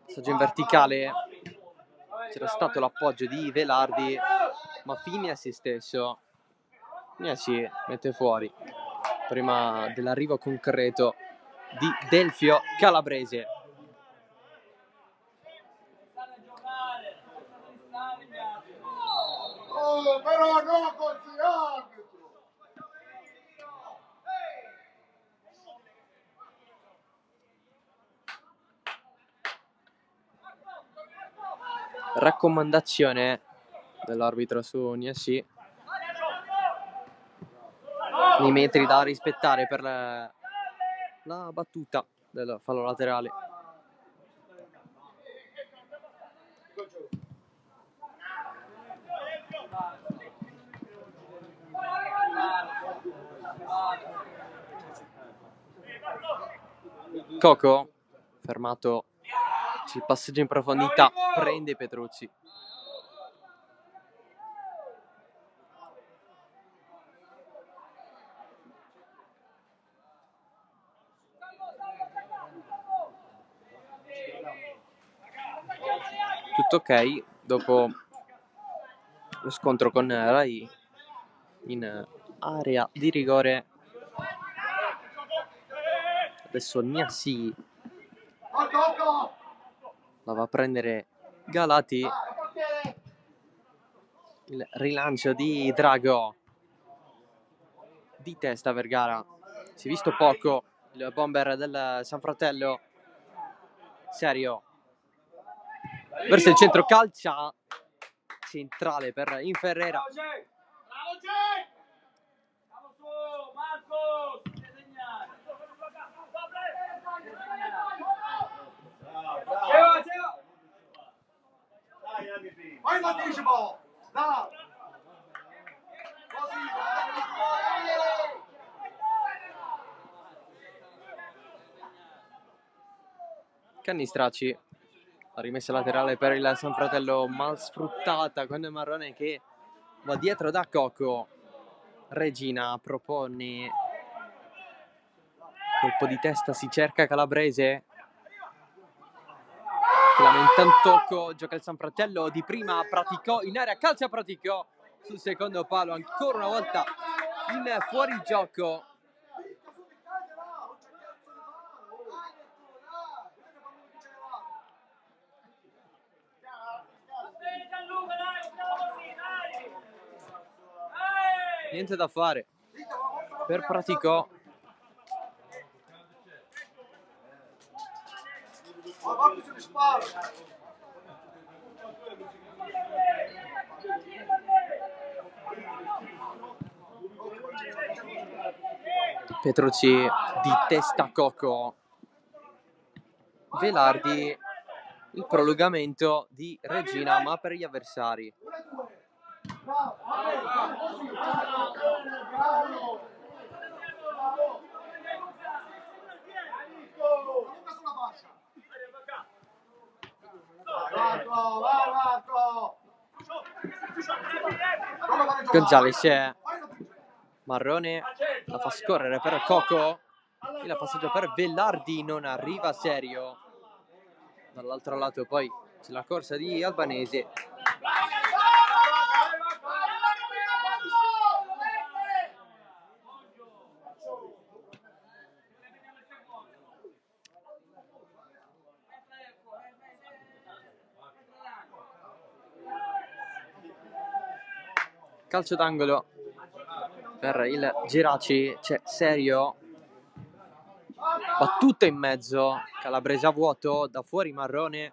Passaggio in verticale. C'era stato l'appoggio di Velardi, ma Phineas stesso si mette fuori prima dell'arrivo concreto di Delfio Calabrese. Oh, però no così, arbitro! Raccomandazione dell'arbitro su Niassi. I metri da rispettare per la battuta del fallo laterale. Coco, fermato, si passeggia in profondità, prende Petruzzi. Tutto ok, dopo lo scontro con Rai in area di rigore. Adesso Niassi la va a prendere Galati. Il rilancio di Drago. Di testa Vergara. Si è visto poco il bomber del San Fratello. Serio. Verso il centro, calcia centrale per Inferrera. Bravo Jack! Bravo su, Marcos! Vai in anticipo! Da! Così! Cannistracci. La rimessa laterale per il San Fratello mal sfruttata con Marrone che va dietro da Coco. Regina propone colpo di testa, si cerca Calabrese che lamenta un tocco, gioca il San Fratello di prima, Praticò in area, calcia Praticò sul secondo palo, ancora una volta in fuorigioco. Niente da fare per Praticò. Petruzzi di testa Coco. Velardi, il prolungamento di Regina ma per gli avversari. Gonzales, Marrone la fa scorrere per Coco, il passaggio per Velardi non arriva serio. Dall'altro lato poi c'è la corsa di Albanese. Calcio d'angolo per il Geraci, c'è Serio, battuta in mezzo, Calabrese a vuoto, da fuori Marrone,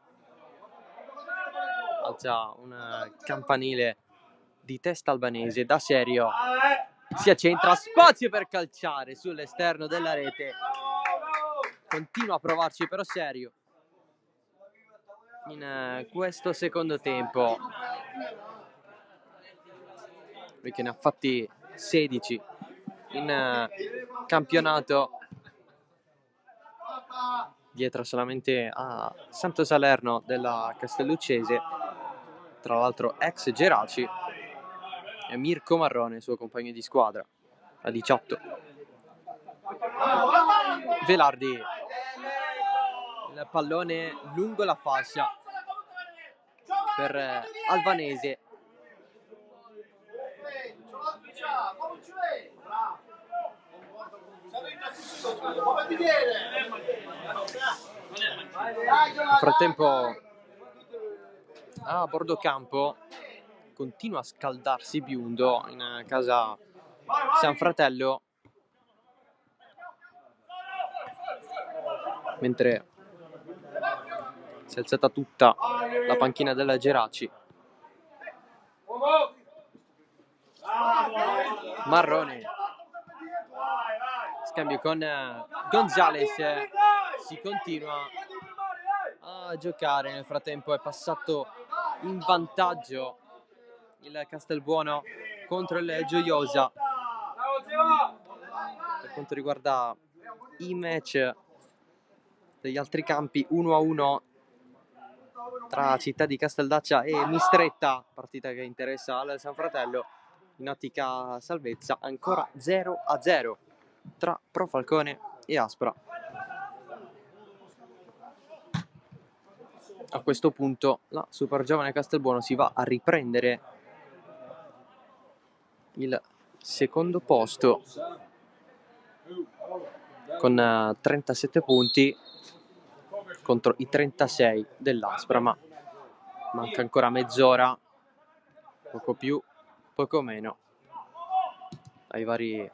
alza un campanile di testa Albanese, da Serio, si accentra, spazio per calciare sull'esterno della rete, continua a provarci però Serio in questo secondo tempo. Perché ne ha fatti 16 in campionato, dietro solamente a Santo Salerno della Castelluccese, tra l'altro ex Geraci, e Mirko Marrone, suo compagno di squadra, a 18. Velardi Il pallone lungo la fascia per Albanese. Nel frattempo a bordo campo continua a scaldarsi biondo in casa San Fratello, mentre si è alzata tutta la panchina della Geraci. Marrone, scambio con Gonzales, si continua a giocare. Nel frattempo è passato in vantaggio il Castelbuono contro il Gioiosa. Per quanto riguarda i match degli altri campi, 1-1 tra Città di Casteldaccia e Mistretta, partita che interessa al San Fratello in ottica salvezza. Ancora 0-0 tra Pro Falcone e Aspra. A questo punto la super giovane Castelbuono si va a riprendere il secondo posto con 37 punti contro i 36 dell'Aspra, ma manca ancora mezz'ora, poco più, poco meno, ai vari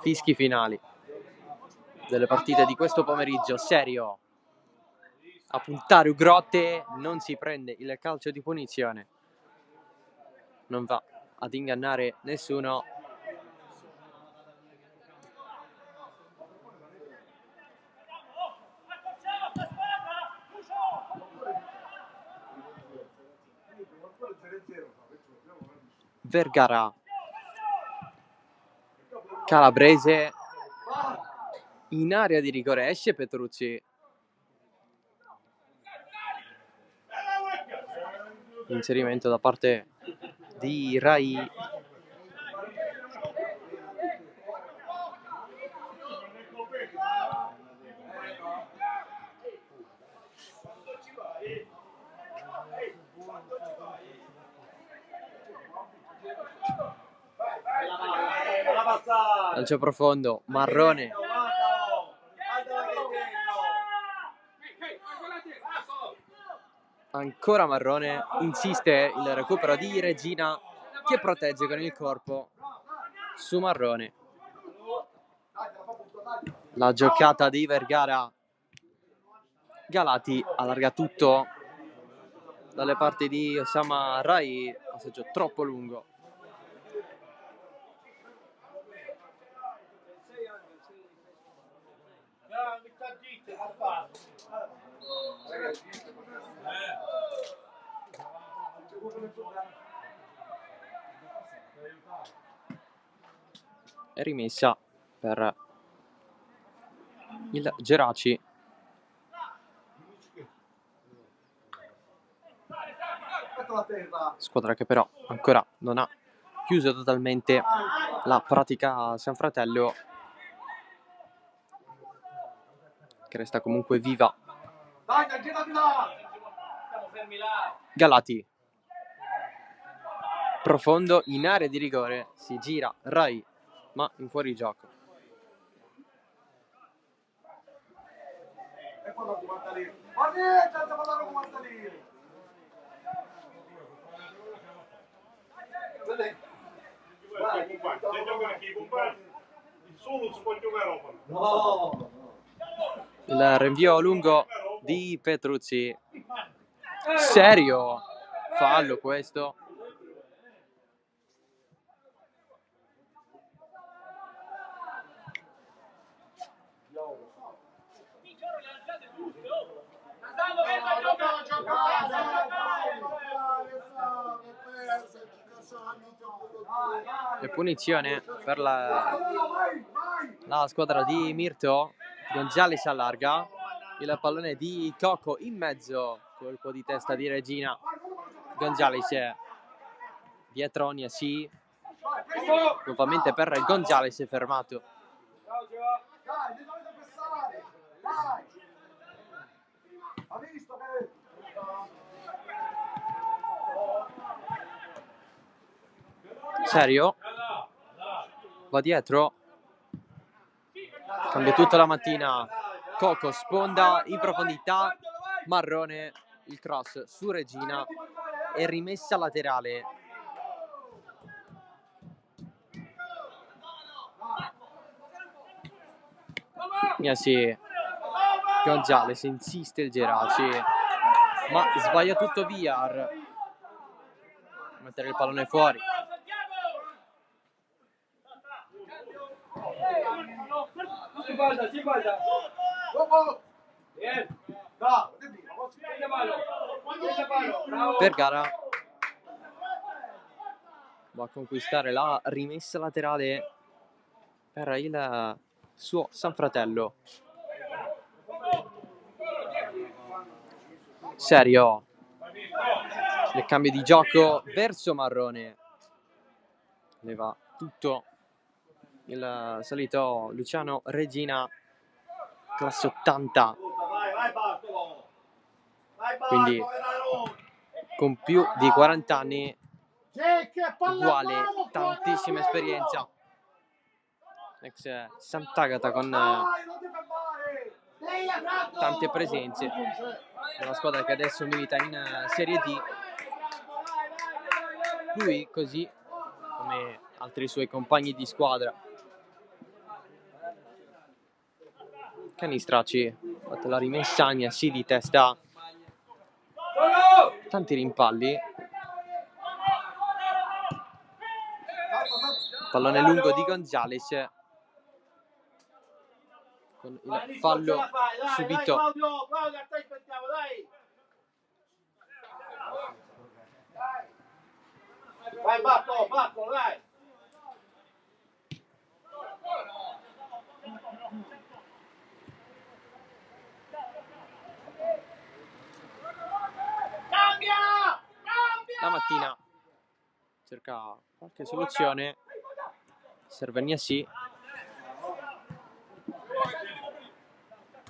fischi finali delle partite di questo pomeriggio. Serio a puntare Ugrotte, non si prende il calcio di punizione, non va ad ingannare nessuno. Vergara, Calabrese in area di rigore, esce Petruzzi. Inserimento da parte di Rai. Lancio profondo, Marrone. Ancora Marrone, insiste il recupero di Regina che protegge con il corpo su Marrone. La giocata di Vergara. Galati allarga tutto dalle parti di Osama Rai, passaggio troppo lungo. È rimessa per il Geraci. Squadra che però ancora non ha chiuso totalmente la pratica San Fratello, che resta comunque viva. Galati, profondo in area di rigore, si gira Rai ma in fuorigioco. Il rinvio lungo di Petruzzi. Serio fallo questo. E punizione per la squadra di Mirto. Gonzales allarga il pallone di Cocco in mezzo, colpo di testa di Regina. Gonzales dietro Niasi, nuovamente per Gonzales, fermato. Serio? Va dietro? Cambia tutto la mattina. Coco sponda in profondità. Marrone, il cross su Regina e rimessa laterale. Sì. Gonzales insiste il Geraci, ma sbaglia tutto Villar. Mettere il pallone fuori. Si guarda. Vergara va a conquistare la rimessa laterale per il suo San Fratello. Serio, il cambio di gioco verso Marrone, leva tutto il solito Luciano Regina, classe 80, quindi con più di 40 anni, uguale, tantissima esperienza, ex Sant'Agata con tante presenze, una squadra che adesso milita in Serie D. Lui, così come altri suoi compagni di squadra. Canistraci, fatto la rimessa, sì, di testa, tanti rimpalli, pallone lungo di Gonzales con il fallo subito. Vai, batto, dai. La mattina cerca qualche soluzione, serve Gnassi.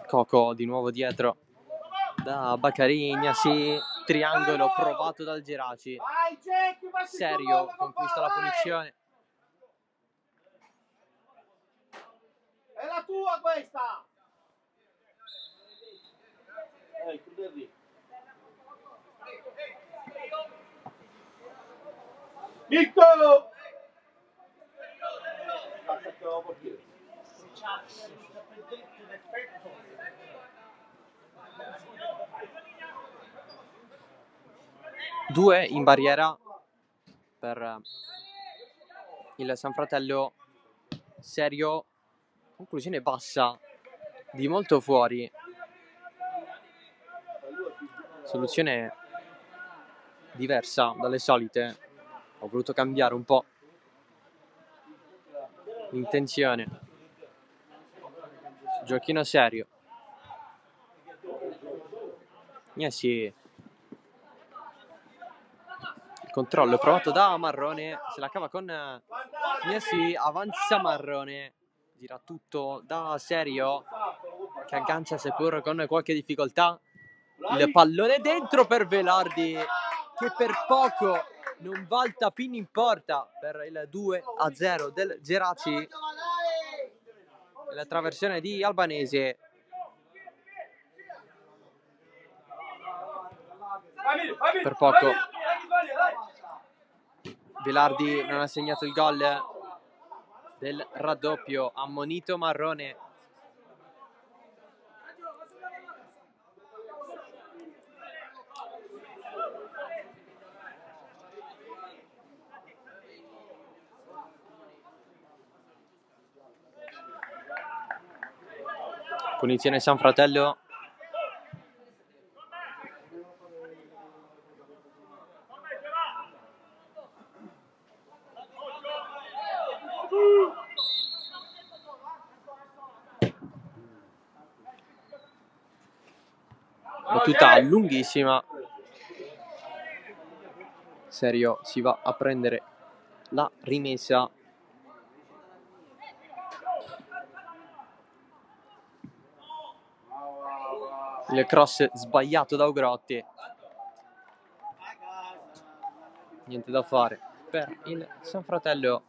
Coco di nuovo dietro da Baccarini, Gnassi, triangolo provato dal Geraci. Serio conquista la punizione. È la tua questa! Nico! Due in barriera per il San Fratello. Serio, conclusione bassa, di molto fuori. Soluzione diversa dalle solite. Ho voluto cambiare un po' l'intenzione. Giochino serio. Sì. Il controllo provato da Marrone, se la cava con sì, avanza Marrone, gira tutto da Serio che aggancia seppur con qualche difficoltà. Il pallone dentro per Velardi che per poco non va il tapin in porta per il 2-0 del Geraci. La traversione di Albanese. Per poco Velardi non ha segnato il gol del raddoppio, ammonito Marrone. Punizione San Fratello. Battuta lunghissima. Serio si va a prendere la rimessa. Il cross sbagliato da Ugrotti. niente da fare per il San Fratello.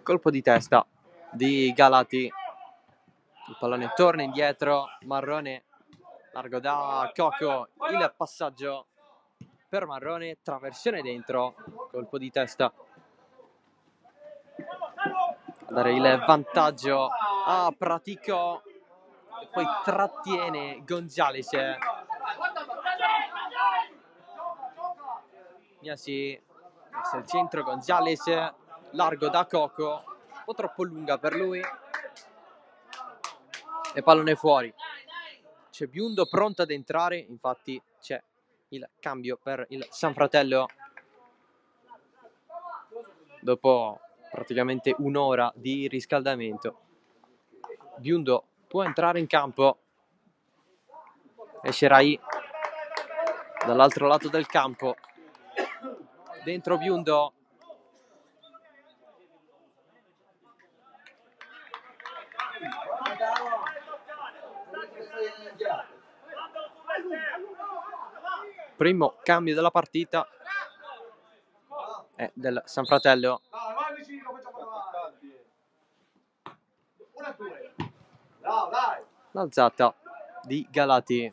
Colpo di testa di Galati, il pallone torna indietro, Marrone largo da Coco, il passaggio per Marrone, traversione dentro, colpo di testa a dare il vantaggio a Pratico, e poi trattiene Gonzales. Miasi verso il centro, Gonzales largo da Coco, un po' troppo lunga per lui e pallone fuori. C'è Biondo pronto ad entrare, infatti c'è il cambio per il San Fratello dopo praticamente un'ora di riscaldamento. Biondo può entrare in campo, esce Rai dall'altro lato del campo, dentro Biondo, primo cambio della partita è del San Fratello. Dai, vai vicino, facciamo avanti. 1-2. Bravo, dai. L'alzata di Galati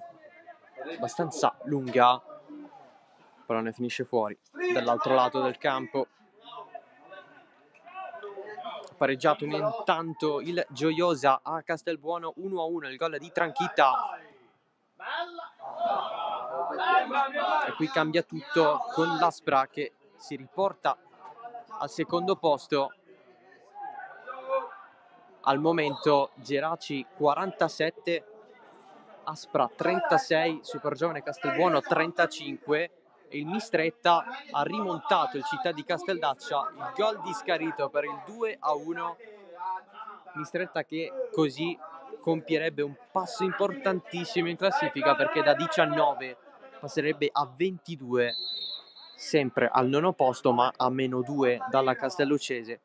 abbastanza lunga, il pallone finisce fuori dall'altro lato del campo. Pareggiato intanto il Gioiosa a Castelbuono, 1-1, il gol di Tranchita. E qui cambia tutto con l'Aspra che si riporta al secondo posto. Al momento Geraci 47, Aspra 36, Supergiovane Castelbuono 35 e il Mistretta ha rimontato il Città di Casteldaccia, il gol di Scarito per il 2-1. Mistretta che così compierebbe un passo importantissimo in classifica, perché da 19 passerebbe a 22, sempre al nono posto ma a -2 dalla Castelluccese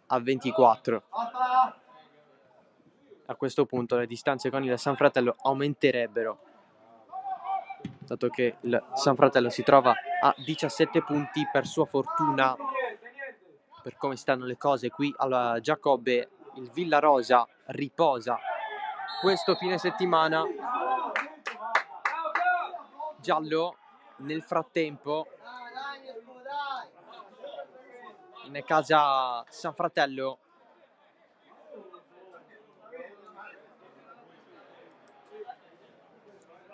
a 24. A questo punto le distanze con il San Fratello aumenterebbero, dato che il San Fratello si trova a 17 punti. Per sua fortuna, per come stanno le cose qui alla Giacobbe, il Villarosa riposa questo fine settimana. Giallo nel frattempo in casa San Fratello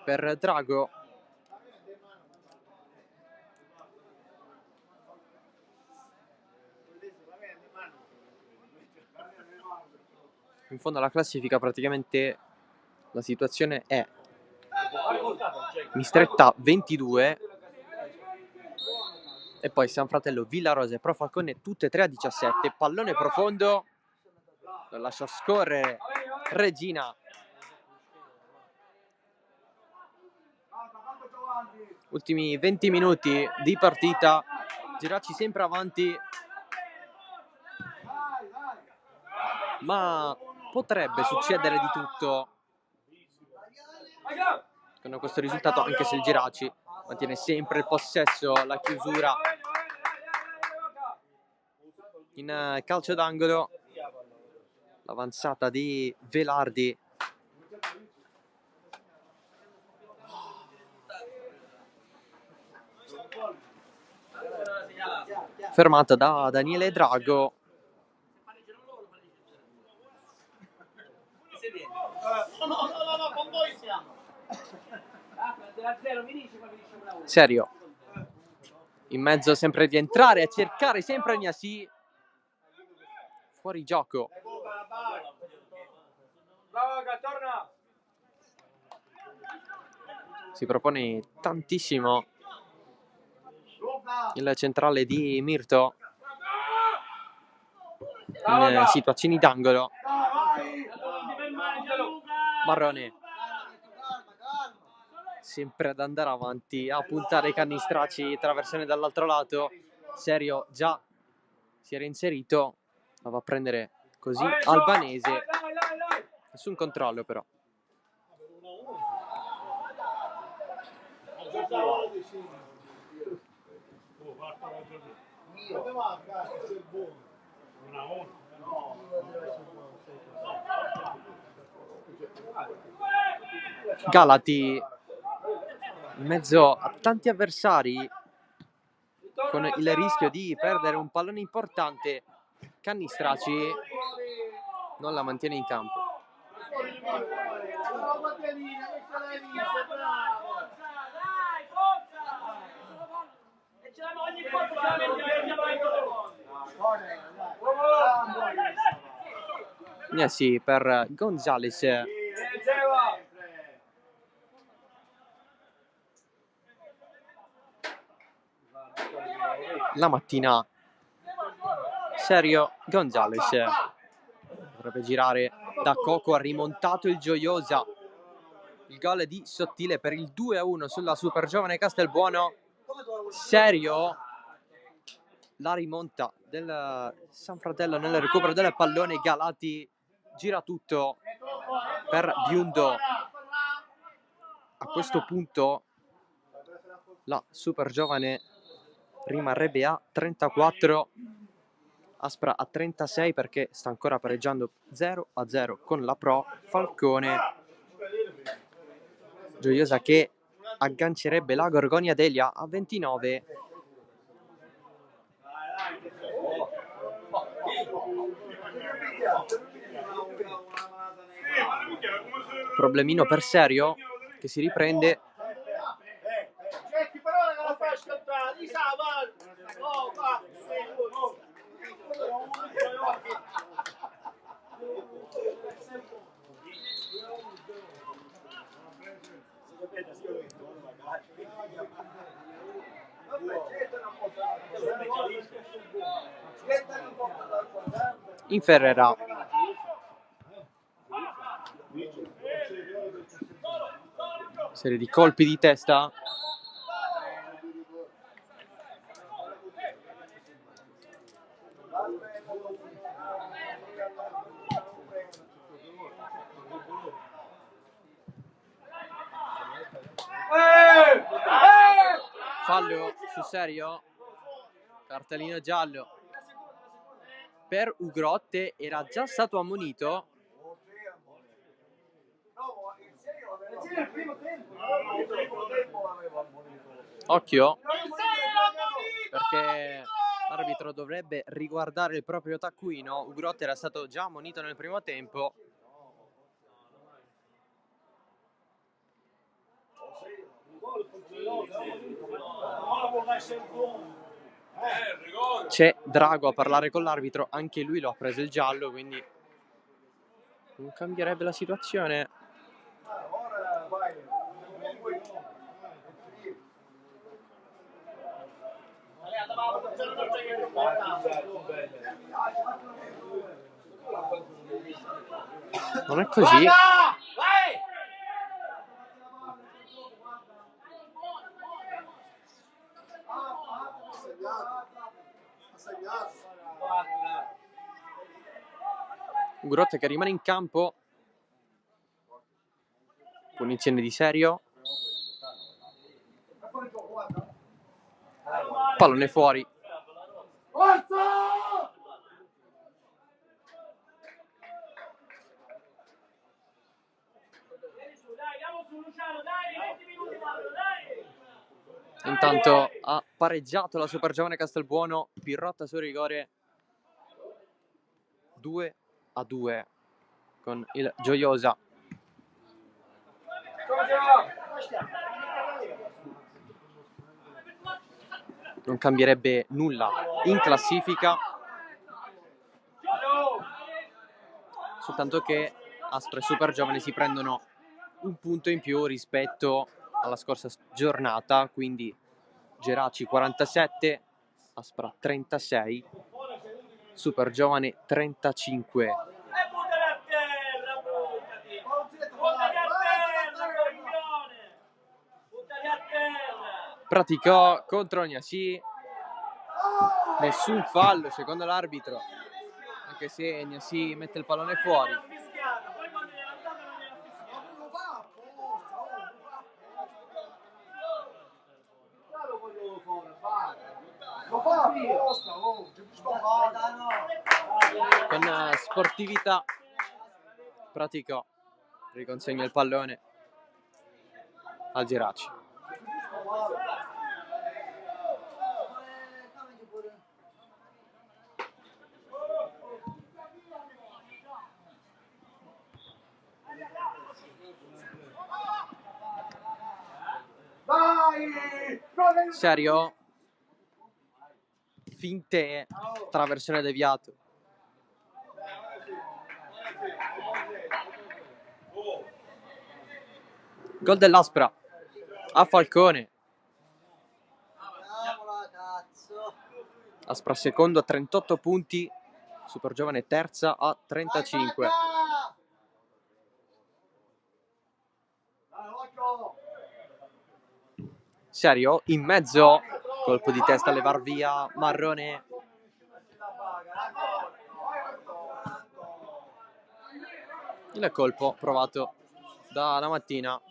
per Drago. In fondo alla classifica praticamente la situazione è Mistretta 22 e poi San Fratello, Villarosa e Pro Falcone tutte e tre a 17. Pallone profondo, lo lascia scorrere Regina. Ultimi 20 minuti di partita, Geraci sempre avanti, ma potrebbe succedere di tutto con questo risultato, anche se il Geraci mantiene sempre il possesso, la chiusura in calcio d'angolo. L'avanzata di Velardi fermata da Daniele Drago. Serio in mezzo, sempre di entrare a cercare sempre Gnassi, fuori gioco. Si propone tantissimo il centrale di Mirto in situazioni d'angolo. Marrone sempre ad andare avanti, a puntare i cannistracci, traversone dall'altro lato. Serio già si era inserito, la va a prendere così Albanese, nessun controllo però. Galati in mezzo a tanti avversari, con il rischio di perdere un pallone importante. Cannistraci non la mantiene in campo. Sì, per Gonzales. La mattina Sergio Gonzales dovrebbe girare da Coco, ha rimontato il Gioiosa, il gol di Sottile per il 2-1 sulla super giovane Castelbuono. Sergio, la rimonta del San Fratello nel recupero del pallone. Galati gira tutto per Biundo. A questo punto la super giovane rimarrebbe a 34, Aspra a 36 perché sta ancora pareggiando 0-0 con la Pro Falcone. Gioiosa che aggancerebbe la Gorgonia Delia a 29. Problemino per Serio che si riprende. Inferrerà. Serie di colpi di testa. Fallo su Serio. Cartellino giallo per Ugrotte, era già stato ammonito. Occhio, perché l'arbitro dovrebbe riguardare il proprio taccuino. Ugrotte era stato già ammonito nel primo tempo. C'è Drago a parlare con l'arbitro, anche lui lo ha preso il giallo, quindi non cambierebbe la situazione. Non è così. Ugrotte che rimane in campo. Punizione di Serio. Pallone fuori. Intanto ha pareggiato la super giovane Castelbuono. Pirrotta sul rigore. 2-2 con il Gioiosa. Non cambierebbe nulla in classifica, soltanto che Aspra e Super Giovane si prendono un punto in più rispetto alla scorsa giornata, quindi Geraci 47, Aspra 36, Super Giovane 35. Praticò contro Gnassi, nessun fallo secondo l'arbitro, anche se Gnassi mette il pallone fuori. Lo fa apposta, oh, che sto facendo? Con sportività Praticò riconsegna il pallone al Geraci. Serio? Finte, traversone deviato. Gol dell'Aspra a Falcone. Aspra secondo a 38 punti, Super Giovane terza a 35. Serio? In mezzo, colpo di testa a levar via Marrone. Il colpo provato da mattina.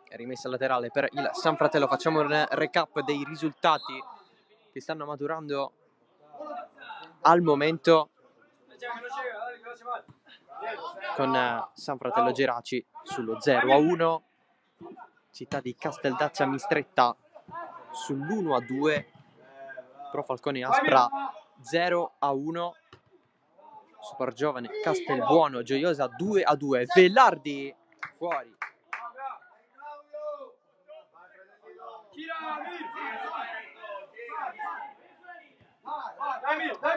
È rimessa laterale per il San Fratello. Facciamo un recap dei risultati che stanno maturando al momento, con San Fratello Geraci sullo 0-1, Città di Casteldaccia Mistretta sull'1-2, Pro Falcone Aspra 0-1, Super Giovane Castelbuono Gioiosa 2-2, Velardi fuori.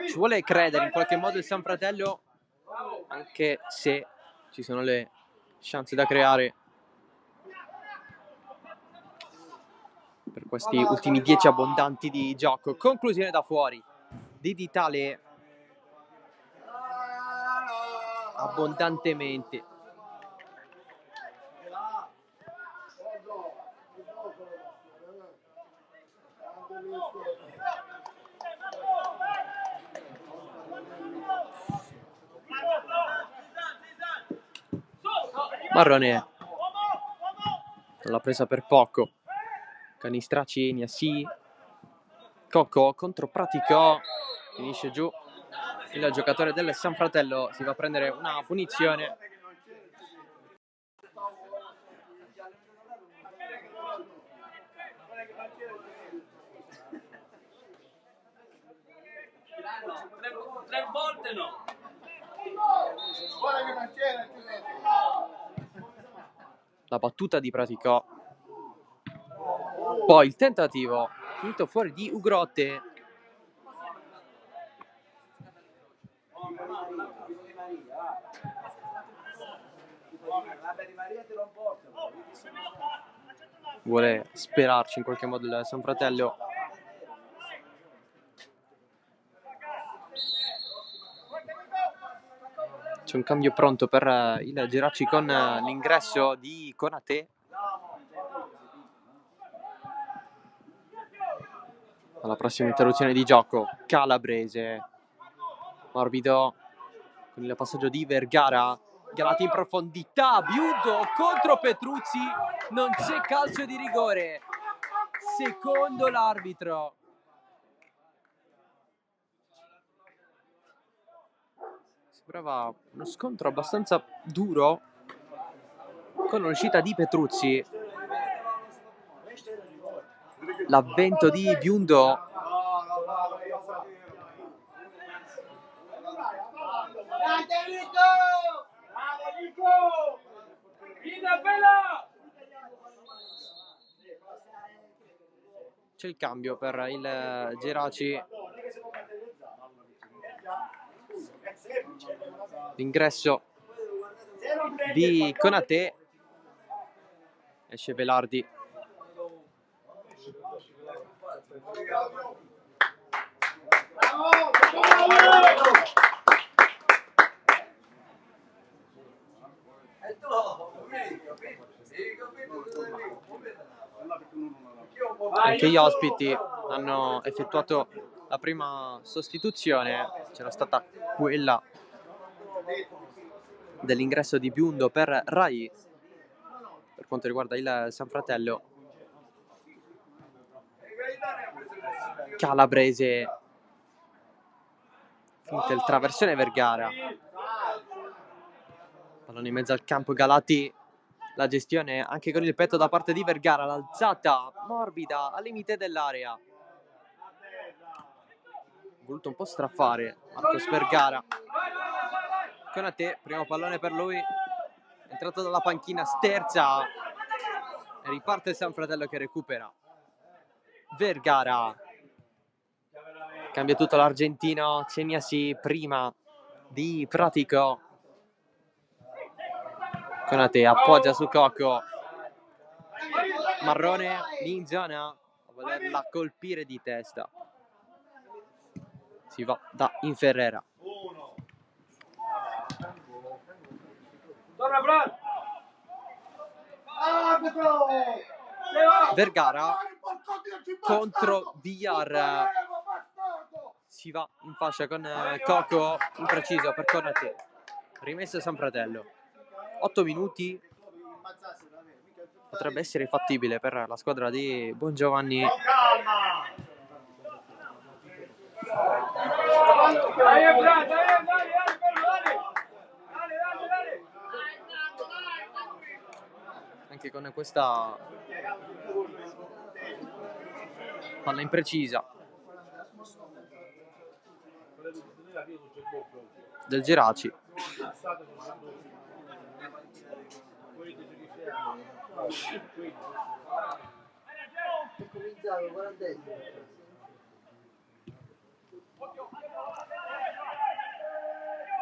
Ci vuole credere in qualche modo il San Fratello, anche se ci sono le chance da creare per questi ultimi 10 abbondanti di gioco. Conclusione da fuori di Ditale abbondantemente. Marrone non l'ha presa per poco. Canistraci, Gnassi, Cocco contro Praticò, finisce giù il giocatore del San Fratello, si va a prendere una punizione. Tre volte no. La battuta di Praticò, poi il tentativo finito fuori di Ugrotte. Vuole sperarci in qualche modo il San Fratello. C'è un cambio pronto per il Geraci con l'ingresso di Konate. Alla prossima interruzione di gioco, Calabrese, morbido con il passaggio di Vergara, Galati in profondità, Biudo contro Petruzzi, non c'è calcio di rigore, secondo l'arbitro. Sembrava uno scontro abbastanza duro con l'uscita di Petruzzi. L'avvento di Biundo. C'è il cambio per il Geraci. L'ingresso di Konate. Esce Velardi. Anche gli ospiti hanno effettuato la prima sostituzione, c'era stata quella dell'ingresso di Biundo per Rai. Per quanto riguarda il San Fratello, Calabrese, finta il traversone Vergara, pallone in mezzo al campo, Galati, la gestione anche con il petto da parte di Vergara, l'alzata morbida al limite dell'area, voluto un po' straffare Marcos Vergara. Konate, primo pallone per lui, entrato dalla panchina, sterza e riparte il San Fratello che recupera. Vergara, cambia tutto l'argentino, Ceniasi prima di Pratico. Konate appoggia su Coco, Marrone lì in zona a volerla colpire di testa, si va da Inferrera. Vergara contro Villar, si va in fascia con Coco, impreciso per Konate, rimesso San Fratello. 8 minuti, potrebbe essere fattibile per la squadra di Bongiovanni. Anche con questa palla imprecisa del Geraci.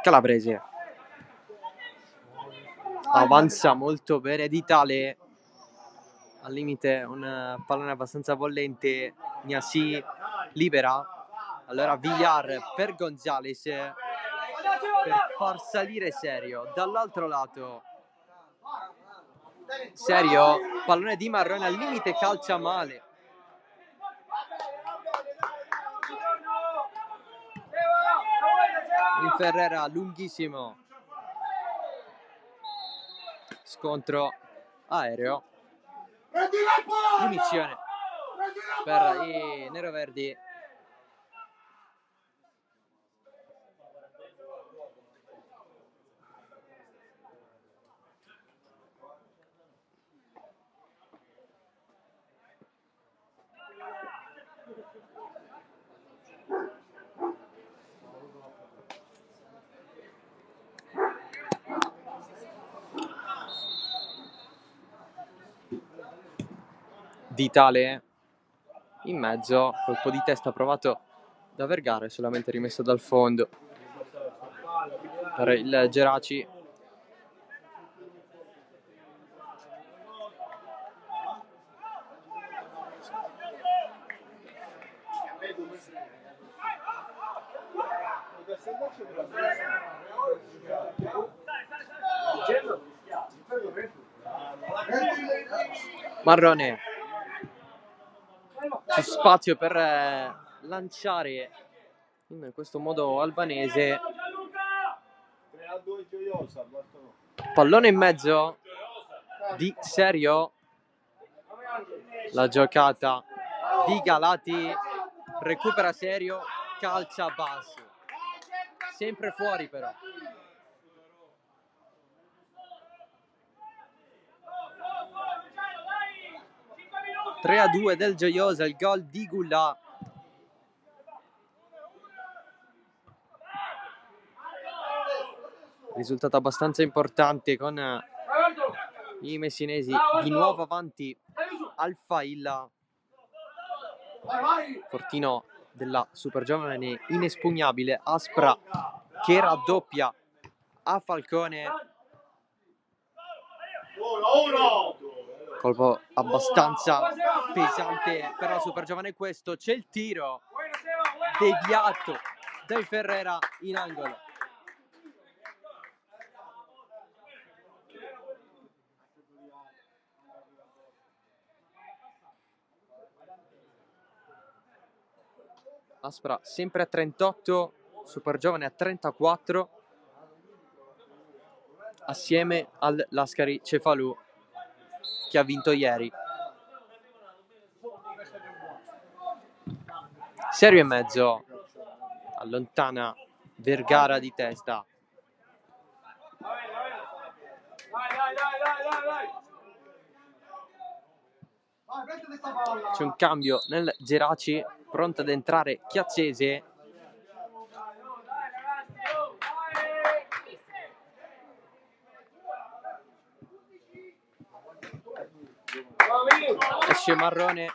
Calabrese avanza molto bene Ditale, al limite un pallone abbastanza bollente, Gnassi libera, allora Villar per Gonzales per far salire Serio, dall'altro lato Serio, pallone di Marrone al limite, calcia male. Inferrera lunghissimo, scontro aereo, punizione per i neroverdi. Vitale in mezzo, colpo di testa provato da Vergara e solamente rimesso dal fondo per il Geraci. Marrone, c'è spazio per lanciare in questo modo Albanese, pallone in mezzo di Serio, la giocata di Galati, recupera Serio, calcia basso, sempre fuori però. 3-2 del Gioiosa, il gol di Gullà. Risultato abbastanza importante con i messinesi di nuovo avanti al Failla. Fortino della Supergiovane inespugnabile, Aspra che raddoppia a Falcone. Colpo abbastanza pesante per la Supergiovane questo, c'è il tiro deviato dai Ferrera in angolo. Aspra sempre a 38, Super Giovane a 34, assieme al Lascari Cefalù che ha vinto ieri. Serio e mezzo, allontana Vergara di testa. C'è un cambio nel Geraci, pronto ad entrare Chiaccese. Esce Marrone.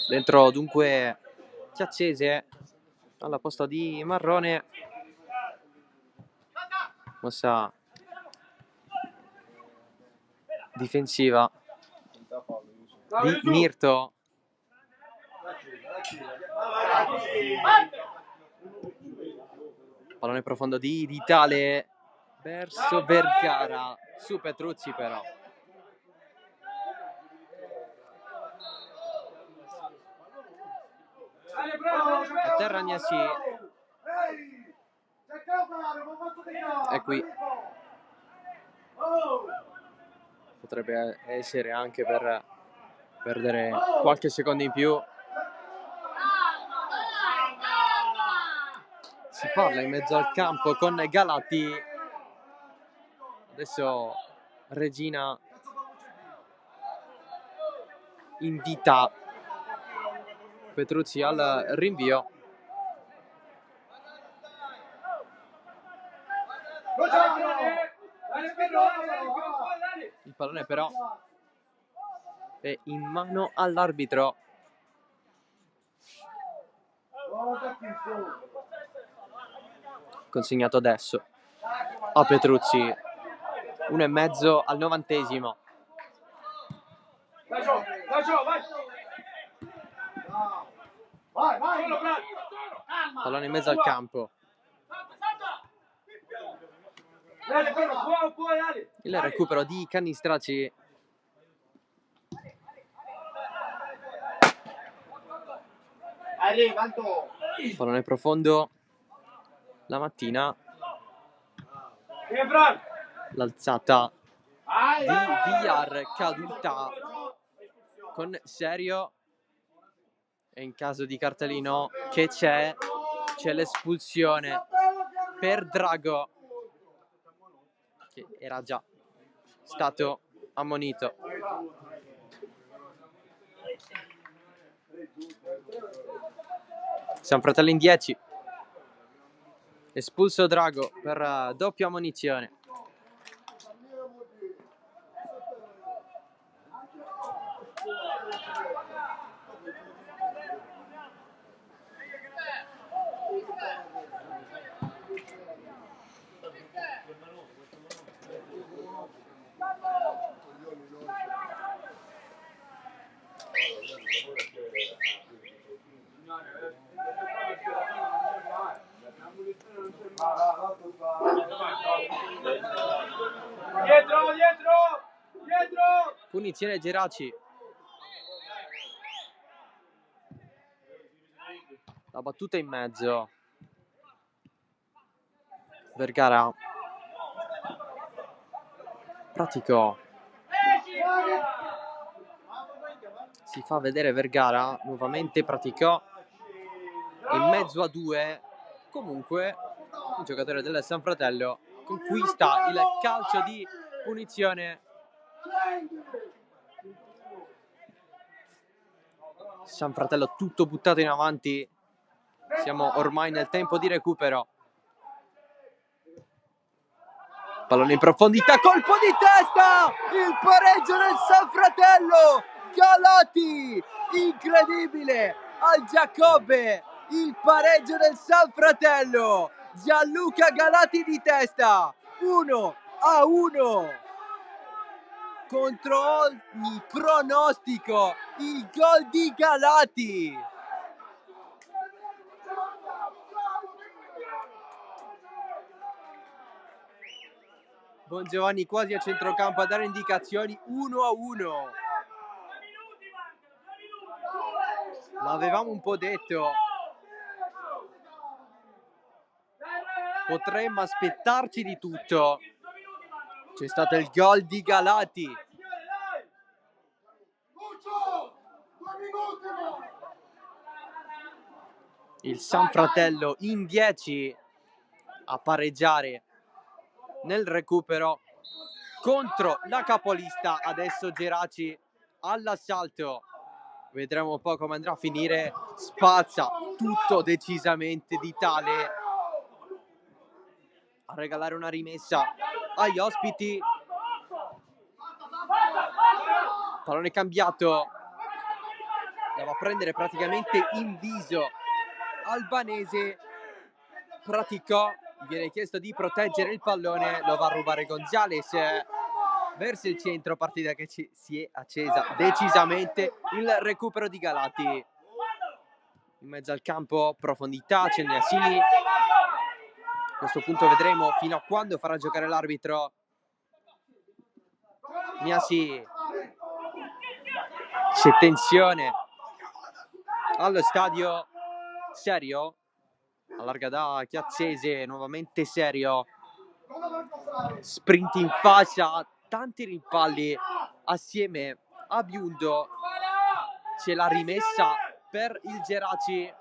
Dentro dunque Chiaccese alla posta di Marrone. Mossa difensiva di Mirto. Pallone profondo di Vitale verso Vergara, su Petruzzi però. A terra Agnesi. E qui potrebbe essere anche per perdere qualche secondo in più. Si parla in mezzo al campo con Galati. Adesso Regina invita Petruzzi al rinvio. Il pallone però è in mano all'arbitro. Consegnato adesso a Petruzzi. 1,5 al 90°. Pallone in mezzo al campo. Il recupero di Cannistraci. Pallone profondo. La mattina. L'alzata di Villar caduta con Serio. E in caso di cartellino che c'è l'espulsione per Drago, che era già stato ammonito. San Fratello in 10. Espulso Drago per doppia ammonizione. Dietro! Punizione Geraci. La battuta in mezzo. Vergara. Pratico. Si fa vedere Vergara. Nuovamente Praticò. In mezzo a due. Comunque il giocatore del San Fratello conquista il calcio di punizione. San Fratello tutto buttato in avanti. Siamo ormai nel tempo di recupero. Pallone in profondità, colpo di testa! Il pareggio del San Fratello! Galati! Incredibile! Al Giacobbe! Il pareggio del San Fratello! Gianluca Galati di testa! 1-1! Contro ogni pronostico, il gol di Galati! Bongiovanni quasi a centrocampo a dare indicazioni. 1-1. L'avevamo un po' detto. Potremmo aspettarci di tutto. C'è stato il gol di Galati. Lucio, 2 minuti. Il San Fratello in 10 a pareggiare nel recupero contro la capolista. Adesso Geraci all'assalto. Vedremo un po' come andrà a finire. Spazza tutto decisamente di tale a regalare una rimessa agli ospiti. Pallone cambiato. Andava a prendere praticamente in viso Albanese. Praticò. Viene chiesto di proteggere il pallone. Lo va a rubare Gonzales verso il centro. Partita che si è accesa decisamente. Il recupero di Galati. In mezzo al campo, profondità, c'è Niassi. A questo punto vedremo fino a quando farà giocare l'arbitro. Niassi. C'è tensione allo stadio. Serio. Allarga da Chiazzese. Nuovamente Serio. Sprint in fascia. Tanti rimpalli assieme a Biundo. C'è la rimessa per il Geraci.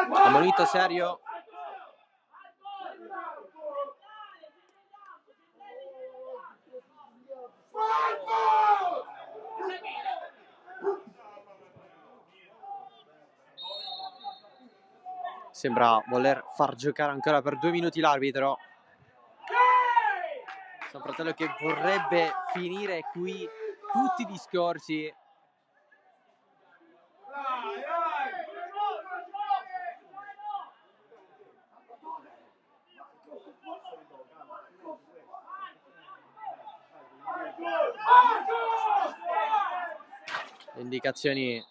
Ammonito Serio. Sembra voler far giocare ancora per 2 minuti l'arbitro. San Fratello che vorrebbe finire qui tutti i discorsi. Le indicazioni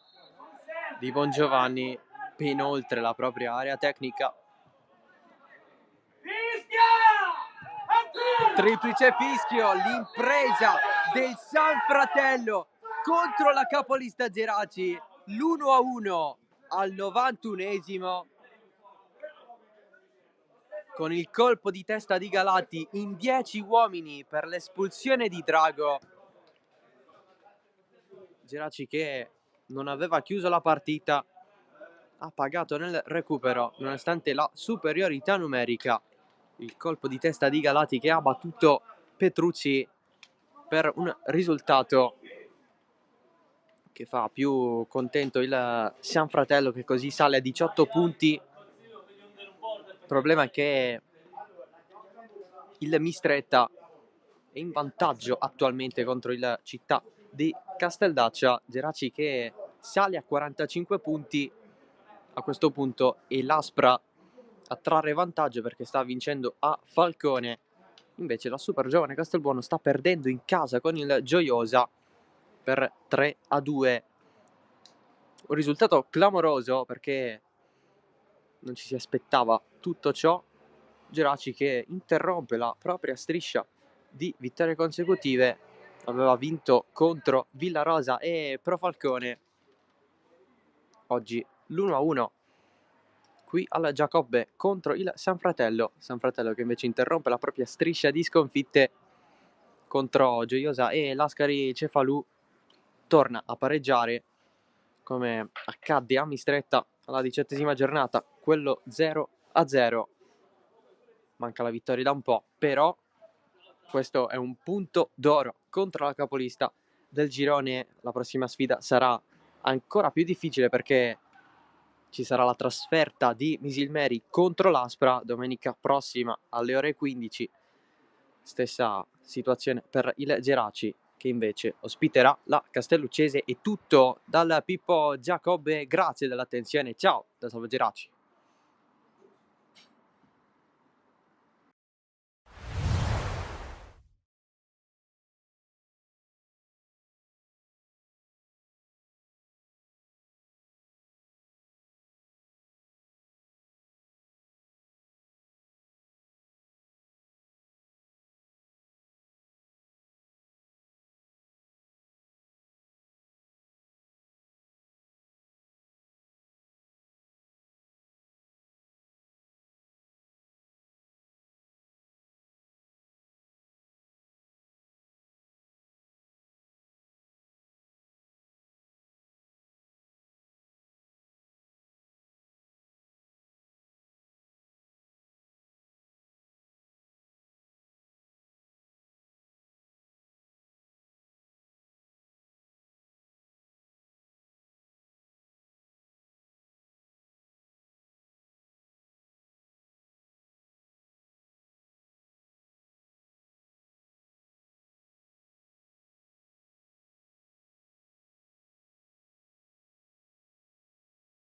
di Bongiovanni ben oltre la propria area tecnica. Triplice fischio, l'impresa del San Fratello contro la capolista Geraci. L'1-1 al 91esimo. Con il colpo di testa di Galati in 10 uomini per l'espulsione di Drago. Geraci che non aveva chiuso la partita ha pagato nel recupero nonostante la superiorità numerica. Il colpo di testa di Galati che ha battuto Petrucci per un risultato che fa più contento il San Fratello, che così sale a 18 punti. Il problema è che il Mistretta è in vantaggio attualmente contro il Città di Casteldaccia. Geraci che sale a 45 punti a questo punto e l'Aspra a trarre vantaggio perché sta vincendo a Falcone. Invece la super giovane Castelbuono sta perdendo in casa con il Gioiosa per 3-2. Un risultato clamoroso perché non ci si aspettava tutto ciò. Geraci che interrompe la propria striscia di vittorie consecutive. Aveva vinto contro Villarosa e Pro Falcone. Oggi l'1-1 qui alla Giacobbe contro il San Fratello. San Fratello che invece interrompe la propria striscia di sconfitte contro Gioiosa e Lascari Cefalù. Torna a pareggiare come accadde a Mistretta alla 17ª giornata, quello 0-0. Manca la vittoria da un po', però questo è un punto d'oro contro la capolista del girone. La prossima sfida sarà ancora più difficile perché ci sarà la trasferta di Misilmeri contro l'Aspra domenica prossima alle ore 15. Stessa situazione per il Geraci che invece ospiterà la Castelluccese. È tutto dal Pippo Giacobbe, grazie dell'attenzione, ciao da Salvo Geraci.